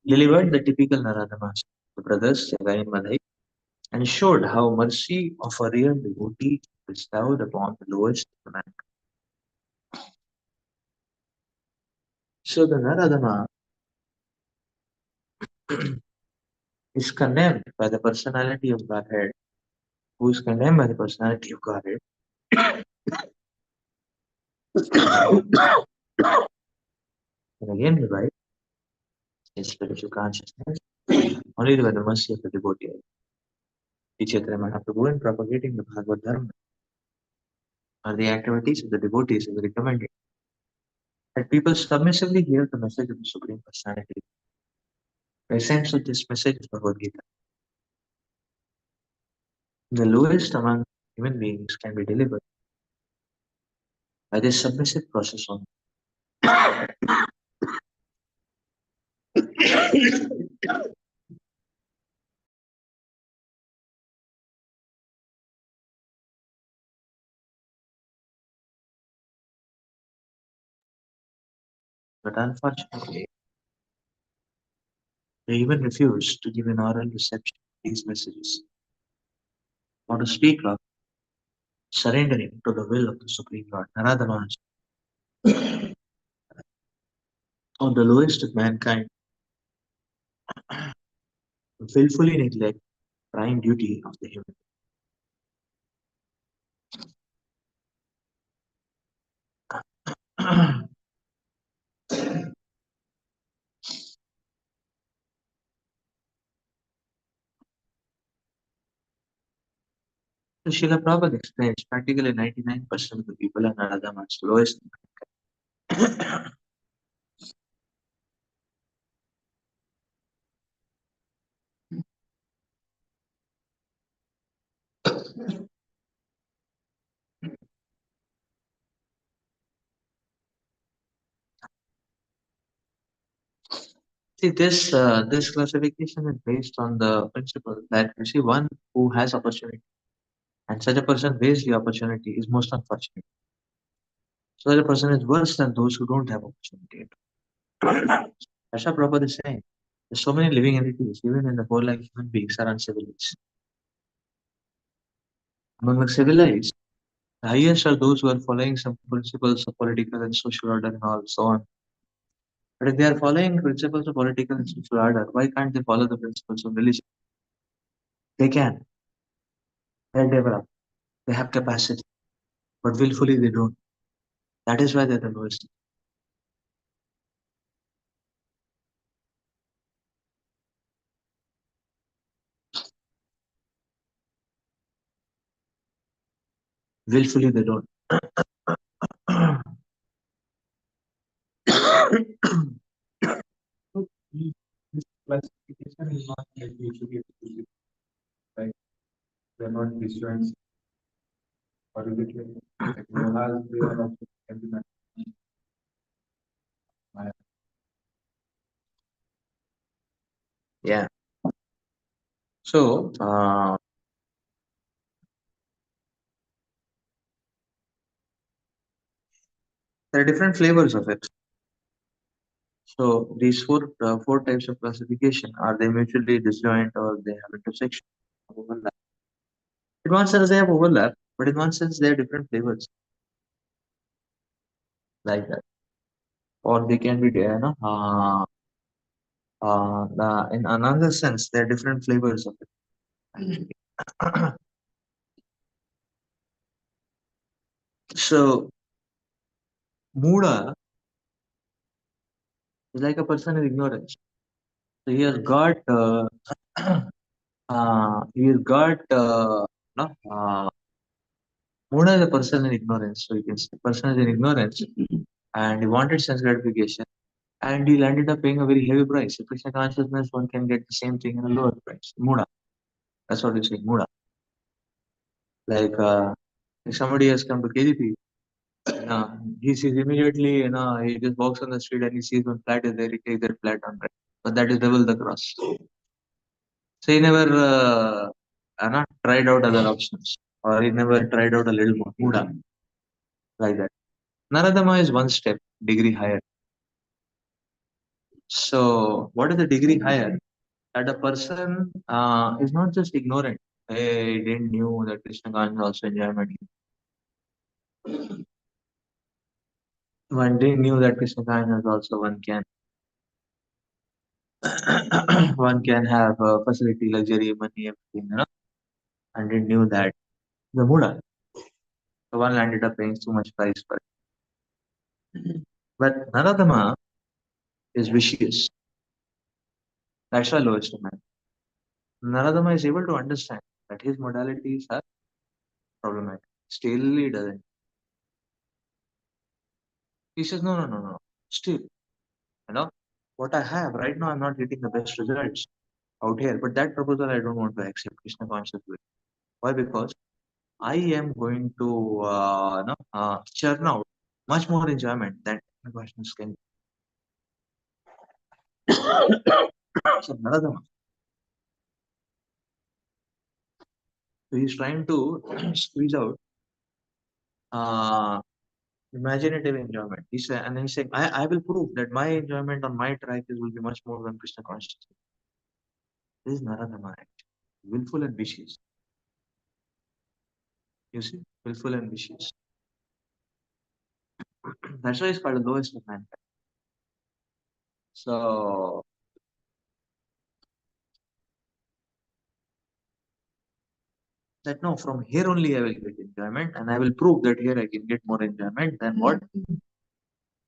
delivered the typical Narada Master, the brothers Jagai and Madhai, and showed how mercy of a real devotee is bestowed upon the lowest of man. So the Naradama is condemned by the personality of Godhead, who is condemned by the personality of Godhead, and again revived in spiritual consciousness only by the mercy of the devotee. The Chaitanya Mahaprabhu in propagating the Bhagavad Dharma are the activities of the devotees is recommended that people submissively hear the message of the Supreme Personality. The essence of this message is Bhagavad Gita. The lowest among human beings can be delivered by this submissive process only. But unfortunately, they even refuse to give an oral reception to these messages, or to speak of surrendering to the will of the Supreme Lord. Narada Maharaj, or the lowest of mankind, willfully neglect prime duty of the human. So Srila Prabhupada explains practically 99% of the people are Narada Maharaj, lowest. See, this classification is based on the principle that you see one who has opportunity and such a person wastes the opportunity is most unfortunate. Such a person is worse than those who don't have opportunity. That's what Prabhupada is saying. There's so many living entities, even in the whole like human beings are uncivilized. Among the civilized, the highest are those who are following some principles of political and social order and all so on. But if they are following principles of political and social order, why can't they follow the principles of religion? They can. They're developed. They have capacity. But willfully they don't. That is why they're the lowest. Willfully they don't. This classification is not like usually exclusive, right? They're not Christians or is it like Mohas, they are also everyone. Yeah. So there are different flavors of it. So these four types of classification are they mutually disjoint or they have intersection? Overlap. In one sense they have overlap, but in one sense they are different flavors like that. Or they can be in another sense they are different flavors of it. So Muda is like a person in ignorance. So he has got he has got no, Muda is a person in ignorance. So you can say person is in ignorance and he wanted sense gratification and he landed up paying a very heavy price. If Krishna consciousness, one can get the same thing in a lower price. Muda. That's what we say, Muda. Like if somebody has come to KDP, he sees immediately, he just walks on the street and he sees one flat is there, he takes that flat on right. But that is double the cost. So he never tried out other options, or he never tried out a little more Muda like that. Naradama is one step degree higher. So what is the degree higher? That a person is not just ignorant. Hey, he didn't knew that Krishna consciousness also enjoyment. One didn't knew that Krishna consciousness also one can one can have facility, luxury, money, everything, and didn't knew that the Buddha. The one ended up paying so much price for it. But Naradama is vicious. That's why lowest of man. Naradama is able to understand that his modalities are problematic. Still he doesn't. He says, no, no, no, no. Still, what I have right now, I'm not getting the best results out here. But that proposal I don't want to accept Krishna consciously. Why? Because I am going to churn out much more enjoyment than Krishna consciousness can. So Naradama, so he's trying to squeeze out uh, imaginative enjoyment. And then he's saying, I will prove that my enjoyment on my track is will be much more than Krishna consciousness. This is Naradama act. Willful and vicious. You see? Willful and vicious. That's why it's called the lowest of mankind. So that no, from here only I will get enjoyment, and I will prove that here I can get more enjoyment than what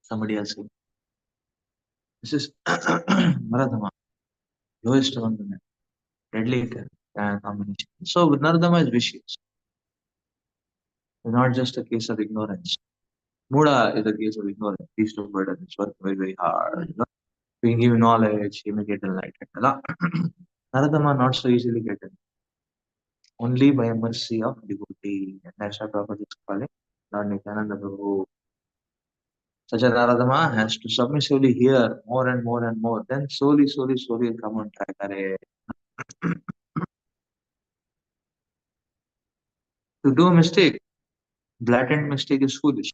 somebody else can. This is Naradama, lowest among the men, deadly combination. So Naradama is vicious. It's not just a case of ignorance. Muda is a case of ignorance. These two burdens work very, very hard. We can give knowledge, he may get enlightened. Naradama not so easily get it. Only by mercy of devotee. And that's what Prabhupada is calling Lord Nityananda Prabhu. Such a Naradama has to submissively hear more and more and more. Then slowly, slowly, slowly he'll come on track. Arey. To do a mistake, blatant mistake is foolish.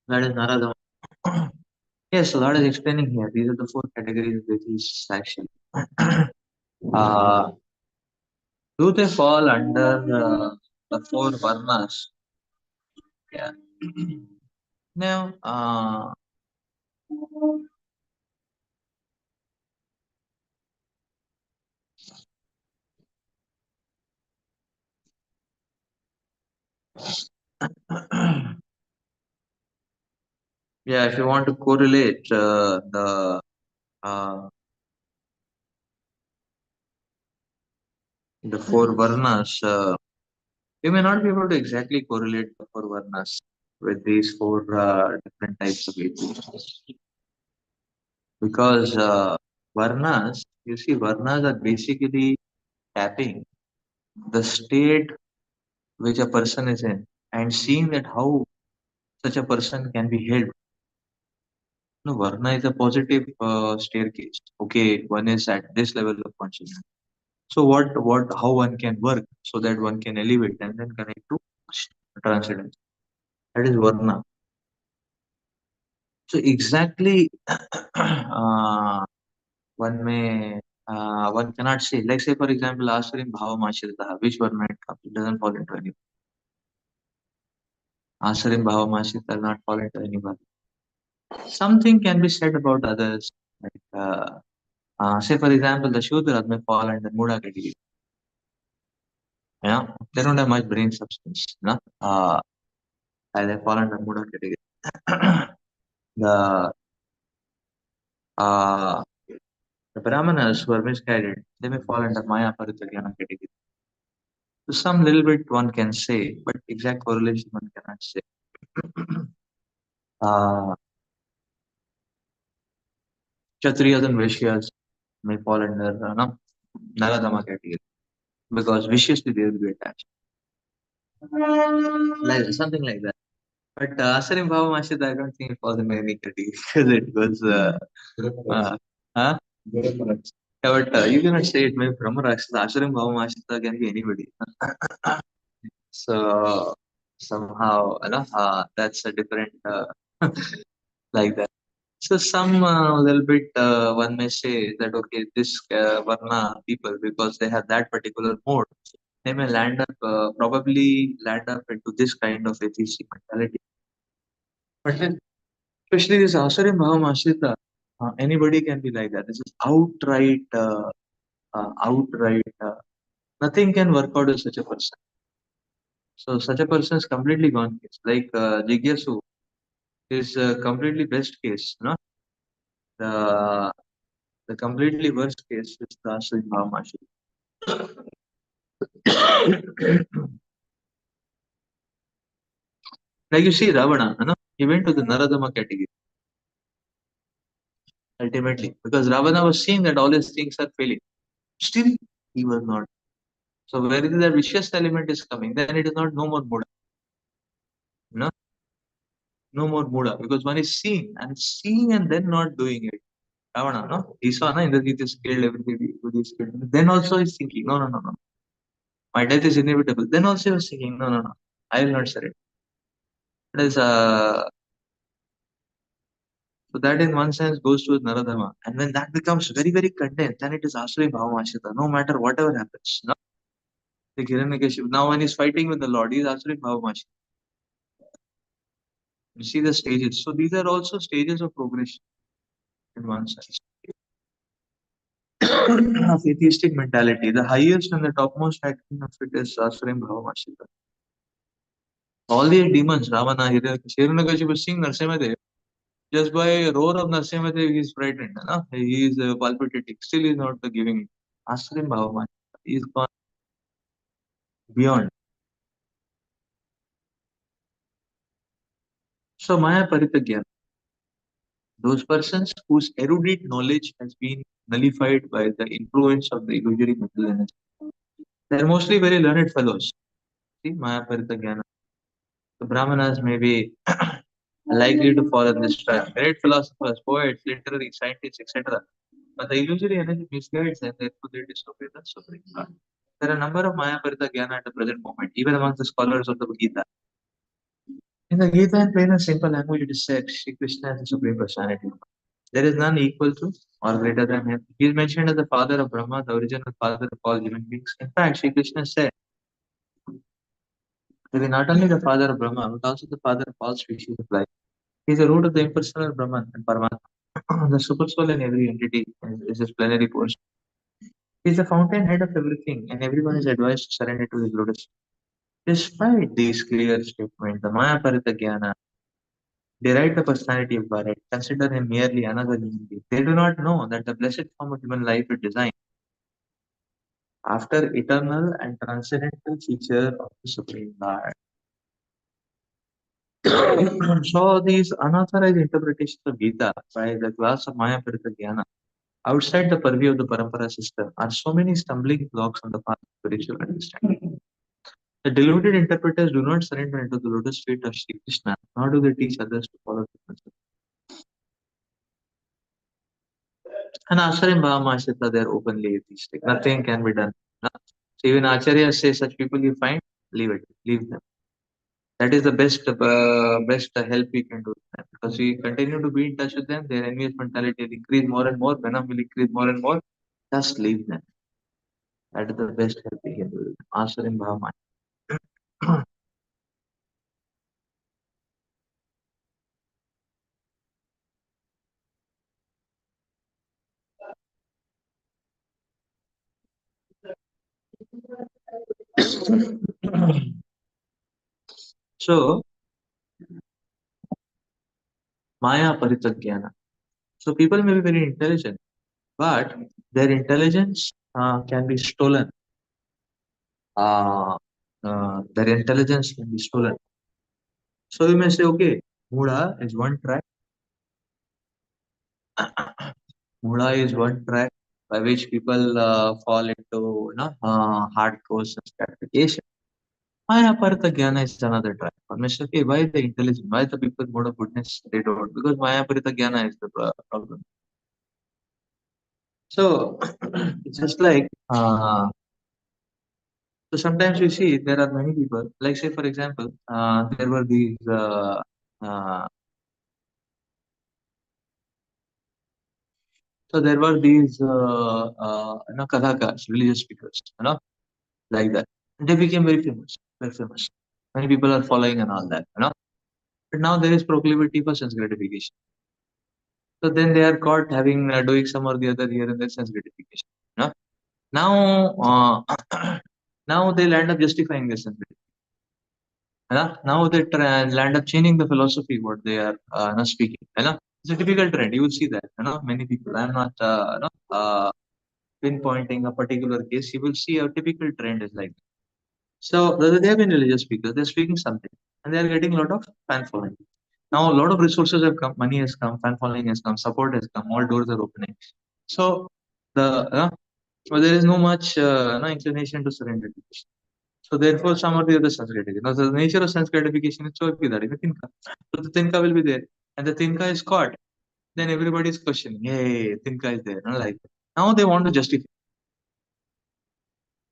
That is Narada. Yes, so that is explaining here. These are the four categories of these actually. uh, do they fall under the four varnas? Yeah. Now, yeah, if you want to correlate uh, the four varnas, you may not be able to exactly correlate the four varnas with these four different types of atheists because varnas, you see, varnas are basically tapping the state which a person is in and seeing that how such a person can be held. No, varna is a positive staircase. Okay, one is at this level of consciousness. So how one can work so that one can elevate and then connect to transcendence. That is varna. So exactly, one may one cannot say. Like say for example, Aswarim Bhavam Ashritaha, which varna it comes, it doesn't fall into any. Aswarim Bhavam Ashrita does not fall into any varna. Something can be said about others. Like say for example, the Shudras may fall under Muda category. Yeah, they don't have much brain substance. No, they fall under Muda category. the uh, the Brahmanas who are misguided, they may fall under Maya Parityagyana category. So some little bit one can say, but exact correlation one cannot say. uh, Kshatriyas and Vaishyas may fall under no, Naradama category because viciously they will be attached. Like something like that. But Asarim Bhava Mashid, I don't think it falls in any category because it was. Huh? Yeah, but you cannot say it may be Brahma Rakshasa. Asarim Bhava Mashita can be anybody. So somehow, that's a different like that. So some little bit one may say that okay, this Varna people because they have that particular mode, they may land up probably land up into this kind of atheistic mentality. But then, especially this Asari Mahamashita, anybody can be like that. This is outright. Nothing can work out with such a person. So such a person is completely gone case. Like Jigyasu is completely best case. No, the the completely worst case is the Asari Mahamashita. Like you see Ravana, he went to the Naradama category ultimately because Ravana was seeing that all his things are failing. Still, he was not. So where the vicious element is coming, then it is not no more Buddha. No, no more Buddha because one is seeing and then not doing it. Ravana, no, he saw na Indrajit is killed, everybody is killed. Then also he's thinking, no, no, no, no, my death is inevitable. Then also he was thinking, no, no, no, I will not surrender. That is so that in one sense goes to Naradama. And when that becomes very, very condensed, then it is Asuri Bhavamashita, no matter whatever happens. No? Like Hiranyakashipu, now when he's fighting with the Lord, he's Asuri Bhavamashita. You see the stages. So these are also stages of progression in one sense. Of atheistic mentality. The highest and the topmost action of it is Asuri Bhavamashita. All the demons, Ravana, Hiranyakashipu seeing Narsimhadev, just by a roar of Narsimhadev, he is frightened. No? He is palpitating. Still, he is not giving it. Asuri Bhavamashita. He is gone beyond. So Maya Paritagyan, those persons whose erudite knowledge has been nullified by the influence of the illusory mental energy. They are mostly very learned fellows. See, Maya Paritagyana. The Brahmanas may be likely to fall in this trap. Great philosophers, poets, literary, scientists, etc. But the illusory energy misguides them, therefore they disobey the Supreme God. There are a number of Maya Paritagyana at the present moment, even among the scholars of the Gita. In the Gita, in plain and simple language, it is said Shri Krishna is the Supreme Personality. There is none equal to or greater than him. He is mentioned as the father of Brahma, the original father of all human beings. In fact, Shri Krishna said that he is not only the father of Brahma, but also the father of all species of life. He is the root of the impersonal Brahman and Paramatma. The super soul in every entity is his plenary portion. He is the fountainhead of everything, and everyone is advised to surrender to his lotus. Despite these clear statements, the Maya Paritagyana deride the personality of Bharat, consider him merely another human being. They do not know that the blessed form of human life is designed after eternal and transcendental feature of the Supreme Lord. So these unauthorized interpretations of Gita by the class of Maya Paritagyana outside the purview of the Parampara system are so many stumbling blocks on the path of spiritual understanding. The deluded interpreters do not surrender into the lotus feet of Sri Krishna, nor do they teach others to follow the principle. And Asharim Bhamasita, they are openly atheistic. Nothing can be done. No. So even Acharya says such people you find, leave it, leave them. That is the best help we can do to them. Because we continue to be in touch with them, their envious mentality will increase more and more, venom will increase more and more. Just leave them. That is the best help we can do to them. Asharim Bhamasita. So, Maya Paritagyana. So people may be very intelligent, but their intelligence can be stolen. Uh, their intelligence can be stolen. So you may say, okay, Muda is one track. Muda is one track by which people fall into hardcore gratification. Maya Paritagyana is another track. Or may say, okay, why the intelligent? Why the people mode of goodness they don't? Because Maya Paritagyana is the problem. So it's just like so sometimes you see there are many people, like say for example, there were these uh, so there were these kadhakas, religious speakers, like that. They became very famous, very famous. Many people are following and all that. But now there is proclivity for sense gratification. So then they are caught having doing some or the other here and there sense gratification. You know? Now now they land up justifying this sense gratification. Now they land up changing the philosophy what they are speaking. It's a typical trend. You will see that. Many people. I'm not pinpointing a particular case. You will see a typical trend is like that. So they have been religious speakers. They're speaking something, and they are getting a lot of fan following. Now a lot of resources have come, money has come, fan following has come, support has come, all doors are opening. So the well, there is no much no inclination to surrender to this. So therefore, some of the other sense gratification. Now, the nature of sense gratification is so that the tinka. So the tinka will be there, and the tinka is caught. Then everybody is questioning, "Hey, tinka is there." Like now they want to justify.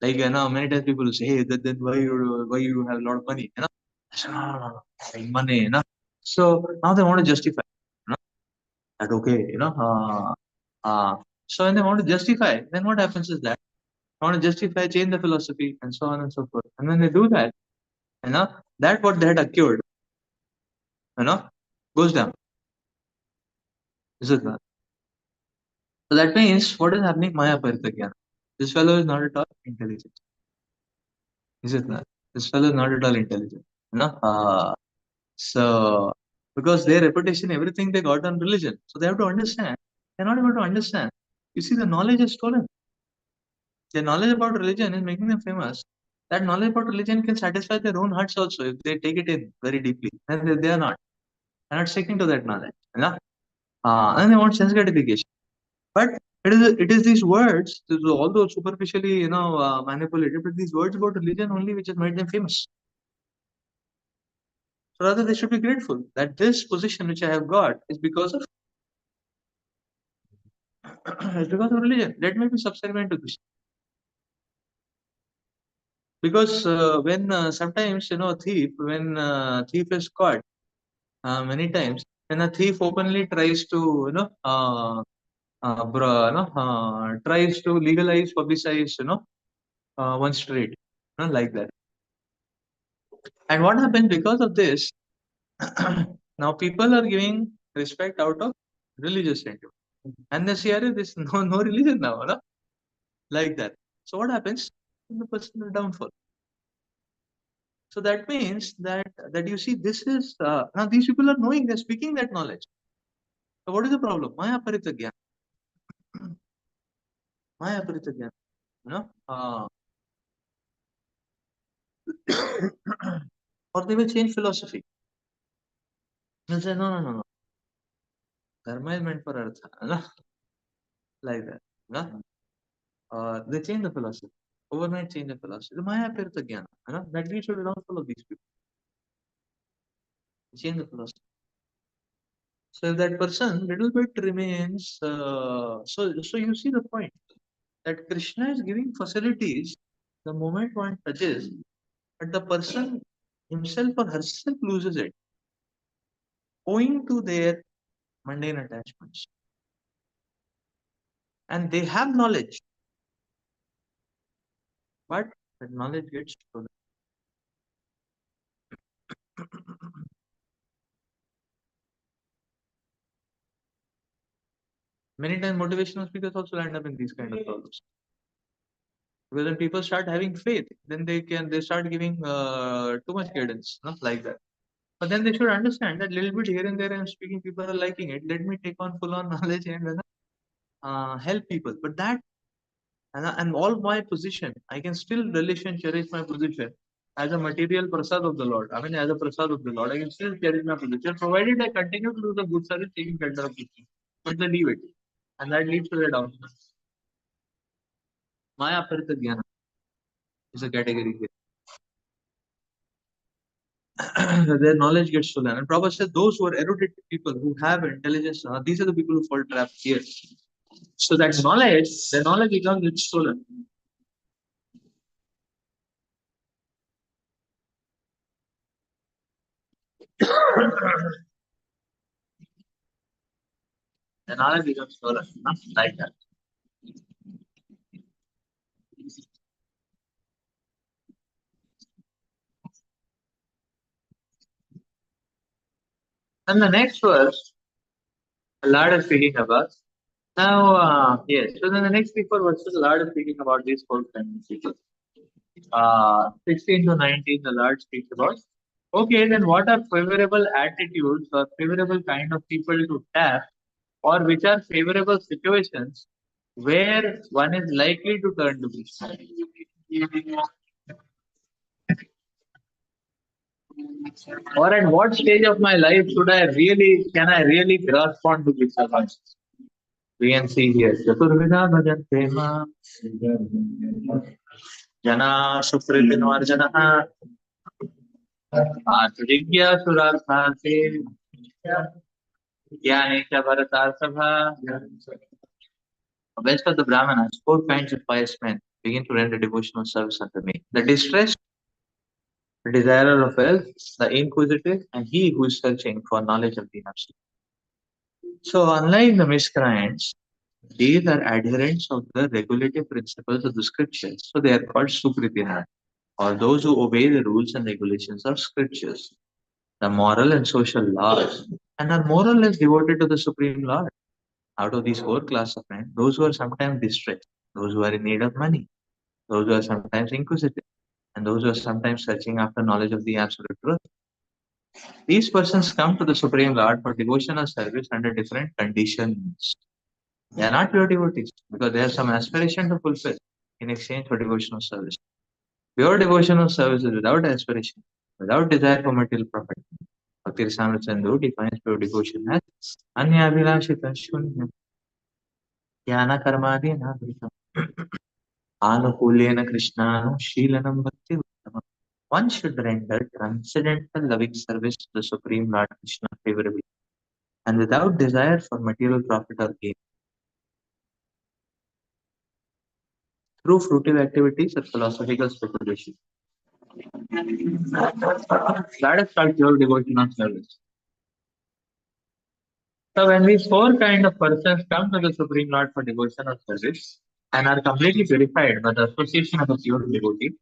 Like now many times people will say, "Hey, then why you have a lot of money?" I say, "No, having money." So now they want to justify. You know, that okay, so when they want to justify, then what happens is that they want to justify, change the philosophy, and so on and so forth. And when they do that, that what they had acquired, you know, goes down. Is it not? So that means what is happening? Maya Paritagyan. This fellow is not at all intelligent. Is it not? This fellow is not at all intelligent. You know? So because their reputation, everything they got on religion. So they have to understand. They're not able to understand. You see, the knowledge is stolen. Their knowledge about religion is making them famous. That knowledge about religion can satisfy their own hearts also if they take it in very deeply. And they are not. They're not sticking to that knowledge. And they want sense gratification. But it is these words, although superficially, manipulated, but these words about religion only which has made them famous. So rather, they should be grateful that this position which I have got is because of it's because of religion. Let me be subservient to this. Because when sometimes a thief, when thief is caught, many times when a thief openly tries to tries to legalize, publicize, one's trade, like that. And what happens because of this? Now people are giving respect out of religious sentiment, and they say, "Arey, this no religion now, no?" Like that. So what happens? The personal downfall. So that means that you see, this is now these people are knowing, they're speaking that knowledge. So what is the problem? Maya paritagyan. Maya paritagyan. You know, or they will change philosophy. They'll say, no, no, no, no. Dharma is meant for artha, no? Like that. No? They change the philosophy. Overnight change the philosophy. The Maya paritagyan. That leads to the downfall of these people. Change the philosophy. So if that person little bit remains, so you see the point that Krishna is giving facilities the moment one touches, but the person himself or herself loses it, owing to their mundane attachments. And they have knowledge, but that knowledge gets stolen. Many times motivational speakers also end up in these kind of problems. Because when people start having faith, then they start giving too much guidance, not like that. But then they should understand that little bit here and there I'm speaking, people are liking it. Let me take on full on knowledge and help people. But that and all my position, I can still relish and cherish my position as a material prasad of the Lord. I mean, as a prasad of the Lord, I can still cherish my position, provided I continue to do the good service, taking care of people. But they leave it, and that leads to their downfall. Maya Aparita Jnana is a category here. Their knowledge gets stolen. And Prabhupada said those who are erudited people who have intelligence, these are the people who fall trapped here. So that knowledge, their knowledge becomes stolen. The knowledge becomes stolen, not like that. And the next verse, the Lord is speaking about. Now, yes, so then the next people verses, the Lord is speaking about these four kinds of people. 16 to 19, the Lord speaks about. Okay, then what are favorable attitudes or favorable kind of people to tap, or which are favorable situations where one is likely to turn to Krishna? Or at what stage of my life can I really grasp on to Krishna consciousness? We can see here. Chaturvida bhajante ma jana sukritinorjana आत्मजिज्ञासुरार्थार्थे ज्ञाने च भरतार्थभा. Best of the Brahmanas, four kinds of pious men begin to render devotional service unto me. The distressed, the desirer of wealth, the inquisitive, and he who is searching for knowledge of the absolute. So, unlike the miscreants, these are adherents of the regulative principles of the scriptures. So, they are called Sukritinar, or those who obey the rules and regulations of scriptures, the moral and social laws, and are more or less devoted to the Supreme Lord. Out of these four classes of men, those who are sometimes distressed, those who are in need of money, those who are sometimes inquisitive, and those who are sometimes searching after knowledge of the absolute truth. These persons come to the Supreme Lord for devotional service under different conditions. They are not pure devotees because they have some aspiration to fulfill in exchange for devotional service. Pure devotional service is without aspiration, without desire for material profit. Bhakti Rasamrita defines pure devotion as Anyabhilashita Shunya Jnana Karmadina Anukulyena Krishnanu Bhakti Uttama. One should render transcendental loving service to the Supreme Lord Krishna favorably and without desire for material profit or gain. through fruitive activities or philosophical speculation. That is called pure devotion or service. So when these four kind of persons come to the Supreme Lord for devotion or service and are completely purified by the association of a pure devotee,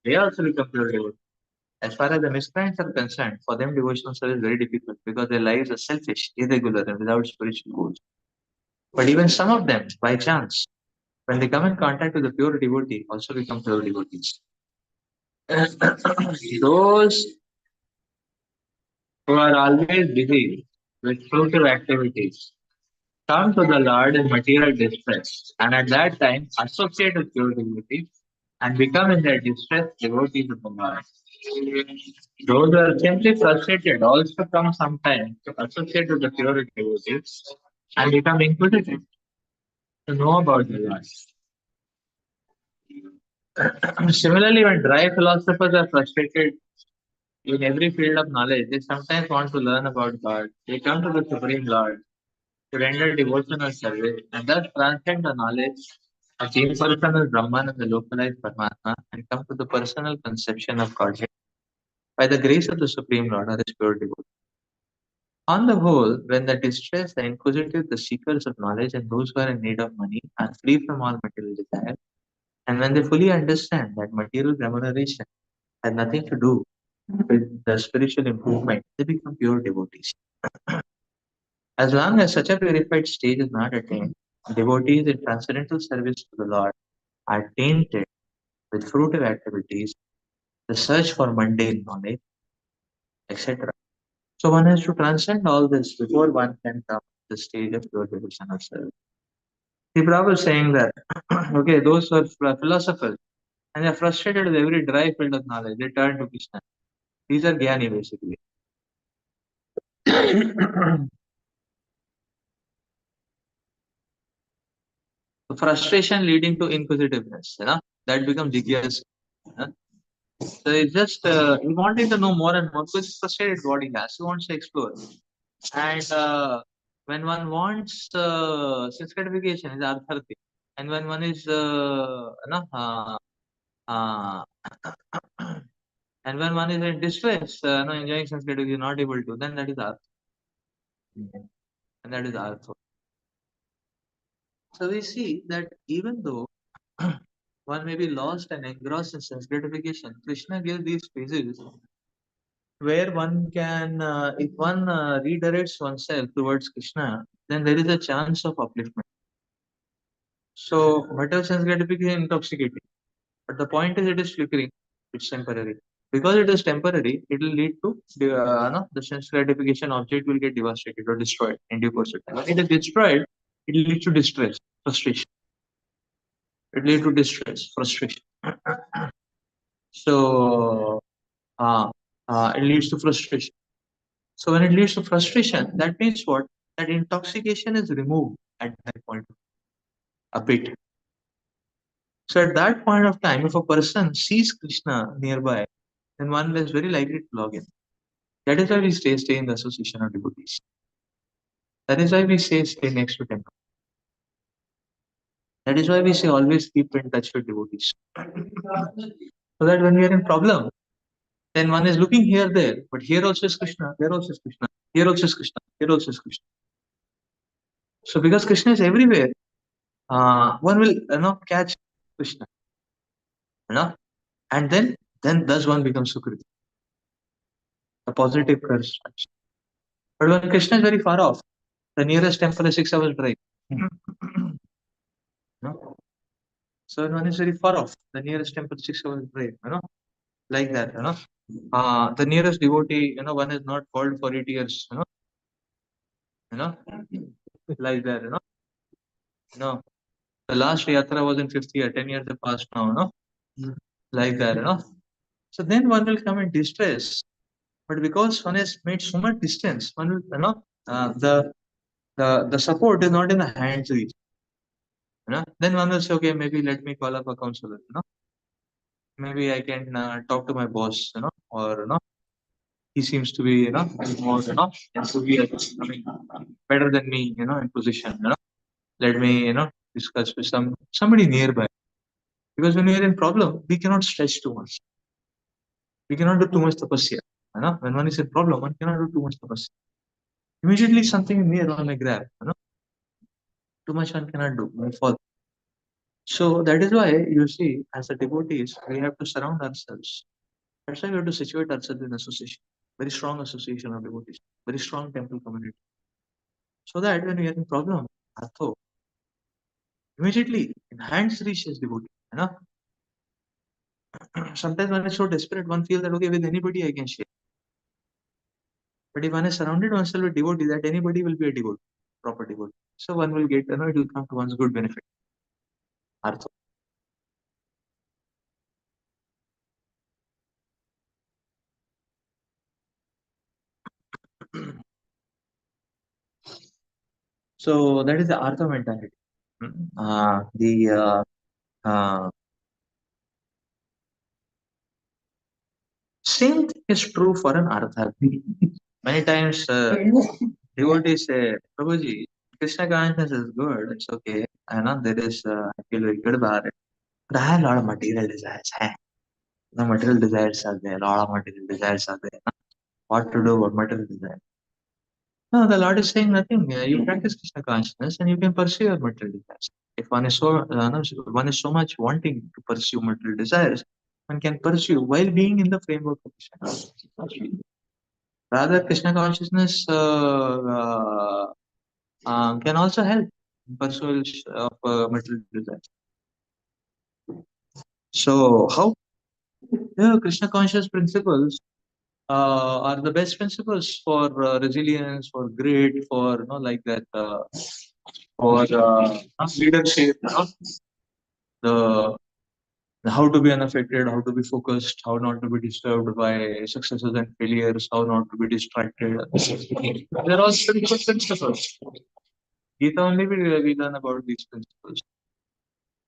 they also become pure devotees. As far as the miscreants are concerned, for them devotional service is very difficult because their lives are selfish, irregular, and without spiritual goals. But even some of them, by chance, when they come in contact with a pure devotee, also become pure devotees. Those who are always busy with fruitive activities come to the Lord in material distress, and at that time associate with pure devotees and become in their distress devotees of the Lord. Those who are simply frustrated also come sometimes to associate with the pure devotees and become inquisitive to know about the Lord. Similarly, when dry philosophers are frustrated in every field of knowledge, they sometimes want to learn about God. They come to the Supreme Lord to render devotional service and thus transcend the knowledge of the impersonal Brahman and the localized Paramatma and come to the personal conception of Godhead by the grace of the Supreme Lord or His pure devotee. On the whole, when the distressed, the inquisitive, the seekers of knowledge, and those who are in need of money are free from all material desire, and when they fully understand that material remuneration has nothing to do with the spiritual improvement, they become pure devotees. As long as such a purified stage is not attained, devotees in transcendental service to the Lord are tainted with fruitive activities, the search for mundane knowledge, etc. So one has to transcend all this before one can come to the stage of pure devotion or service. The Prabhupada is saying that, okay, those who are philosophers and they are frustrated with every dry field of knowledge, they turn to Krishna. These are Jnani basically. So frustration leading to inquisitiveness, that becomes jigyas. So it's just he wanting to know more and more because it's frustrated what he has. He wants to explore. And when one wants sense gratification is artharthi. And when one is uh, and when one is in distress, enjoying sense gratification, not able to, then that is artha. And that is artha. So we see that even though one may be lost and engrossed in sense gratification, Krishna gives these phases where one can, if one redirects oneself towards Krishna, then there is a chance of upliftment. So, material sense gratification is intoxicating, but the point is it is flickering, it's temporary. Because it is temporary, it will lead to the sense gratification object will get devastated or destroyed in due course of time. When it is destroyed, it leads to distress, frustration. It leads to distress, frustration. So, it leads to frustration. So when it leads to frustration, that means what? That intoxication is removed at that point, a bit. So at that point of time, if a person sees Krishna nearby, then one is very likely to log in. That is why we stay in the association of devotees. That is why we say stay next to temple. That is why we say always keep in touch with devotees. So that when we are in problem, then one is looking here, there, but here also is Krishna, there also is Krishna, here also is Krishna, here also is Krishna. So because Krishna is everywhere, one will catch Krishna, and then thus one becomes Sukriti. A positive curve starts. But when Krishna is very far off, the nearest temple is 6 hours drive. No? So when one is very far off, the nearest temple is 6 hours drive, like that, the nearest devotee, one is not called for 8 years, you know, like that, no. The last yatra was in fifth year, 10 years have passed now, like that, So then one will come in distress. But because one has made so much distance, one will, the support is not in the hands reach. Then one will say, okay, maybe let me call up a counselor. Maybe I can talk to my boss. Or he seems to be more enthusiastic, better than me. In position. Let me discuss with somebody nearby. Because when we are in problem, we cannot stretch too much. We cannot do too much tapasya. You know? When one is in problem, one cannot do too much tapasya. Immediately something near one may grab. You know? Too much one cannot do. One fall. So that is why you see, as a devotees, we have to surround ourselves. That's why we have to situate ourselves in association. Very strong association of devotees. Very strong temple community. So that when we are in problem, Artho, immediately in hands reaches devotee. You know? Sometimes one is so desperate, one feels that okay, with anybody I can share. But if one is surrounded oneself with devotee, that anybody will be a devotee, proper devotee. So one will get, it will come to one's good benefit. Artho. So that is the Artha mentality. The same thing is true for an Artharthi. Many times devotees say, Prabhuji, Krishna consciousness is good, it's okay. I know there is, I feel very good about it. But I have a lot of material desires. The material desires are there, a lot of material desires are there. What to do about material desires? No, the Lord is saying nothing. You practice Krishna consciousness and you can pursue your material desires. If one is so no, one is so much wanting to pursue material desires, one can pursue while being in the framework of Krishna consciousness. Rather, Krishna consciousness can also help in pursuit of material desires. So, how Krishna conscious principles are the best principles for resilience, for grit, for like that, for leadership. The how to be unaffected, how to be focused, how not to be disturbed by successes and failures, how not to be distracted. They're all spiritual principles. Gita only we learn about these principles.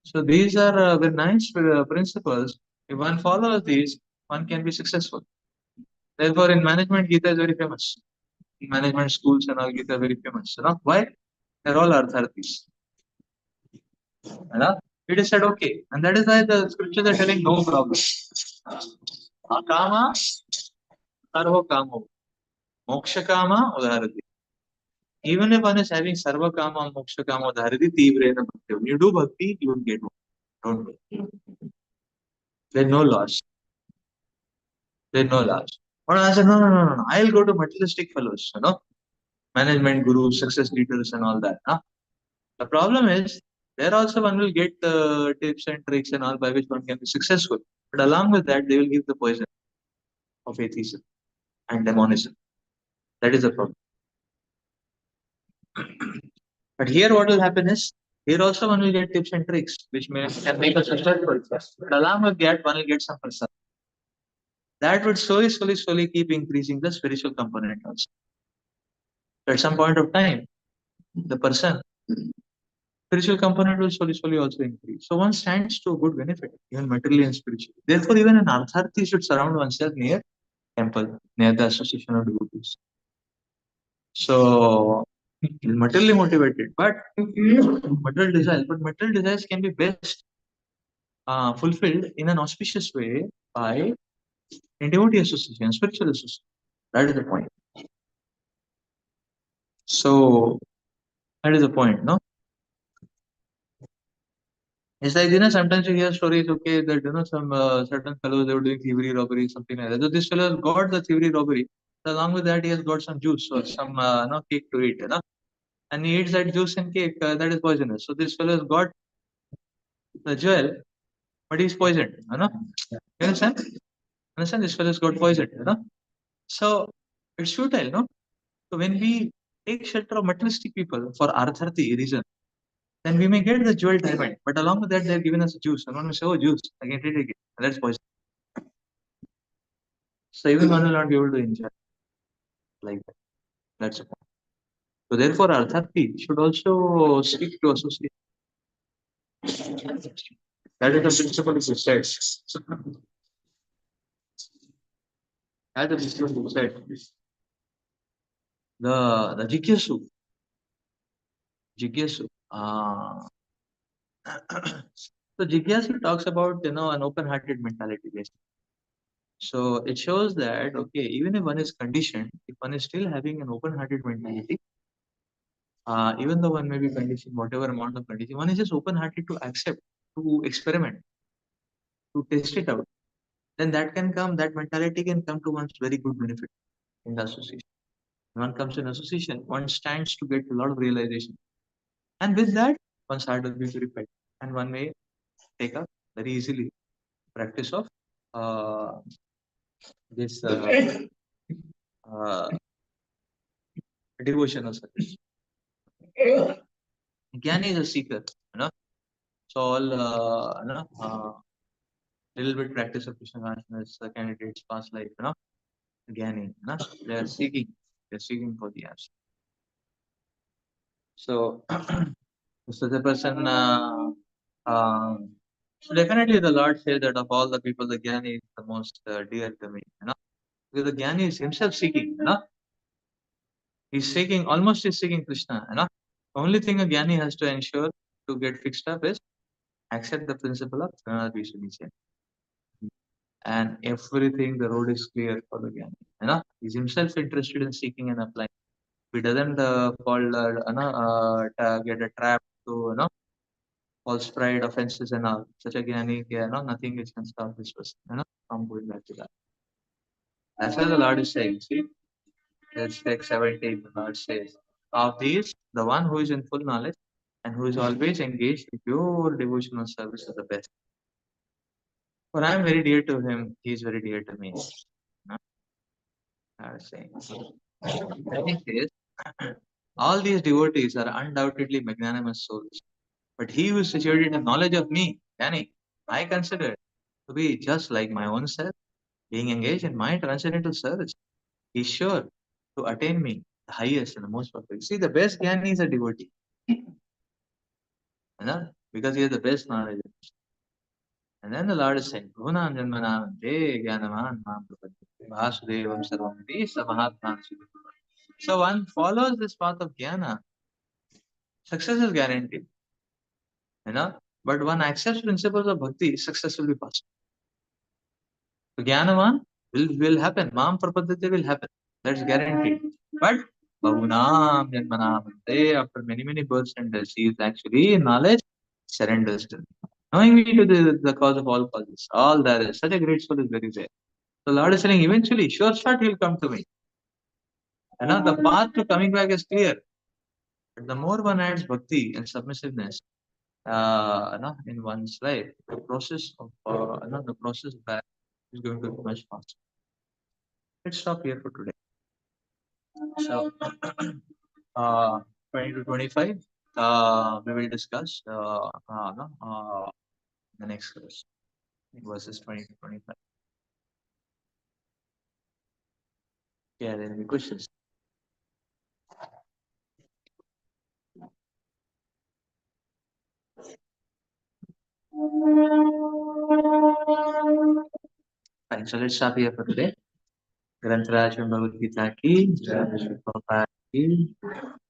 So these are very nice principles. If one follows these, one can be successful. Therefore, in management, Gita is very famous. Management schools and all Gita are very famous. You know why? They're all artharthis. You know? It is said okay, and that is why the scriptures are telling no problem. Akama sarva kamo, moksha kama udharati. Even if one is having sarva kama, moksha kama udharati, tivrena bhakti. When you do bhakti, you will get one. Don't worry. There's no loss. There's no loss. But I said, no. I'll go to materialistic fellows, management gurus, success leaders, and all that. Huh? The problem is, there also one will get tips and tricks and all by which one can be successful. But along with that, they will give the poison of atheism and demonism. That is the problem. But here, what will happen is, here also one will get tips and tricks which can make us successful. But along with that, one will get some prasad. That would slowly keep increasing the spiritual component also. At some point of time, the person spiritual component will slowly also increase. So one stands to a good benefit, even materially and spiritually. Therefore, even an artharthi should surround oneself near temple, near the association of devotees. So materially motivated, but material desires can be best fulfilled in an auspicious way by in devotee association, spiritual association. That is the point. So that is the point, no? It's like, sometimes you hear stories, okay, that, some certain fellows, they were doing thievery, robbery, something like that. So this fellow has got the thievery, robbery. So along with that, he has got some juice or some, cake to eat, and he eats that juice and cake, that is poisonous. So this fellow has got the jewel, but he's poisoned, You understand? Understand? This fellow has got poisoned, So it's futile, no? So when we take shelter of materialistic people for artharthi reason, then we may get the jewel diamond. But along with that, they're giving us juice. And one will say, oh, juice, I can take it again. That's poison. So even one will not be able to enjoy like that. That's the point. So therefore, artharthi should also seek to associate. That is the principle of suicide. That is the principle of suicide. The Jigyasu, So Jigyasu talks about an open-hearted mentality basically. So it shows that okay, even if one is conditioned, if one is still having an open-hearted mentality, even though one may be conditioned, whatever amount of condition, one is just open-hearted to accept, to experiment, to test it out. Then that mentality can come to one's very good benefit in the association. When one comes in association, one stands to get a lot of realization. And with that, one's heart will be purified. And one may take up very easily practice of uh, this uh, devotional service. Jnani is a seeker, you know. So all little bit practice of Krishna consciousness, the candidates past life, Jnani, they are seeking for the answer. So, such a person, so definitely the Lord says that of all the people, the Jnani is the most dear to me, because the Jnani is himself seeking, he's seeking Krishna, The only thing a Jnani has to ensure to get fixed up is accept the principle of Pranadvisha, and everything, the road is clear for the Jnani, He's himself interested in seeking and applying. If he doesn't get a trap to, false pride, offenses, and all, such a Jnani, nothing which can stop this person, from going back to that. That's why the Lord is saying, see, let's take 17, the Lord says, of these, the one who is in full knowledge and who is always engaged in pure devotional service is the best. For I am very dear to him, he is very dear to me. I was saying. The thing is, all these devotees are undoubtedly magnanimous souls. But he who is situated in knowledge of me, Jnani, I consider to be just like my own self, being engaged in my transcendental service. He is sure to attain me, the highest and the most perfect. See, the best Jnani is a devotee, because he has the best knowledge. And then the Lord is saying, Bhuvanam Janmanam De Jnanavan Mam Prapadde Vasudevam Sarvamiti Samahatman Sudhita. So one follows this path of jnana, success is guaranteed, but one accepts principles of bhakti, success will be possible. So jnanavan will happen, mam prapadyate will happen, that's guaranteed. But bahunam janmanam ante, after many births and deaths, he is actually knowledge surrenders to me. Knowing me to the cause of all causes, all that is such a great soul is very rare. The Lord is saying, eventually, sure shot, he'll come to me. The path to coming back is clear. But the more one adds bhakti and submissiveness, in one's life, the process back is going to be much faster. Let's stop here for today. So, 20 to 25, we will discuss the next verse, verses 20 to 25. Yeah, there will be questions. Fine, so let's stop here for today. Granth Raj Bhagavad Gita ki, Jai Shri Prabhupada ki.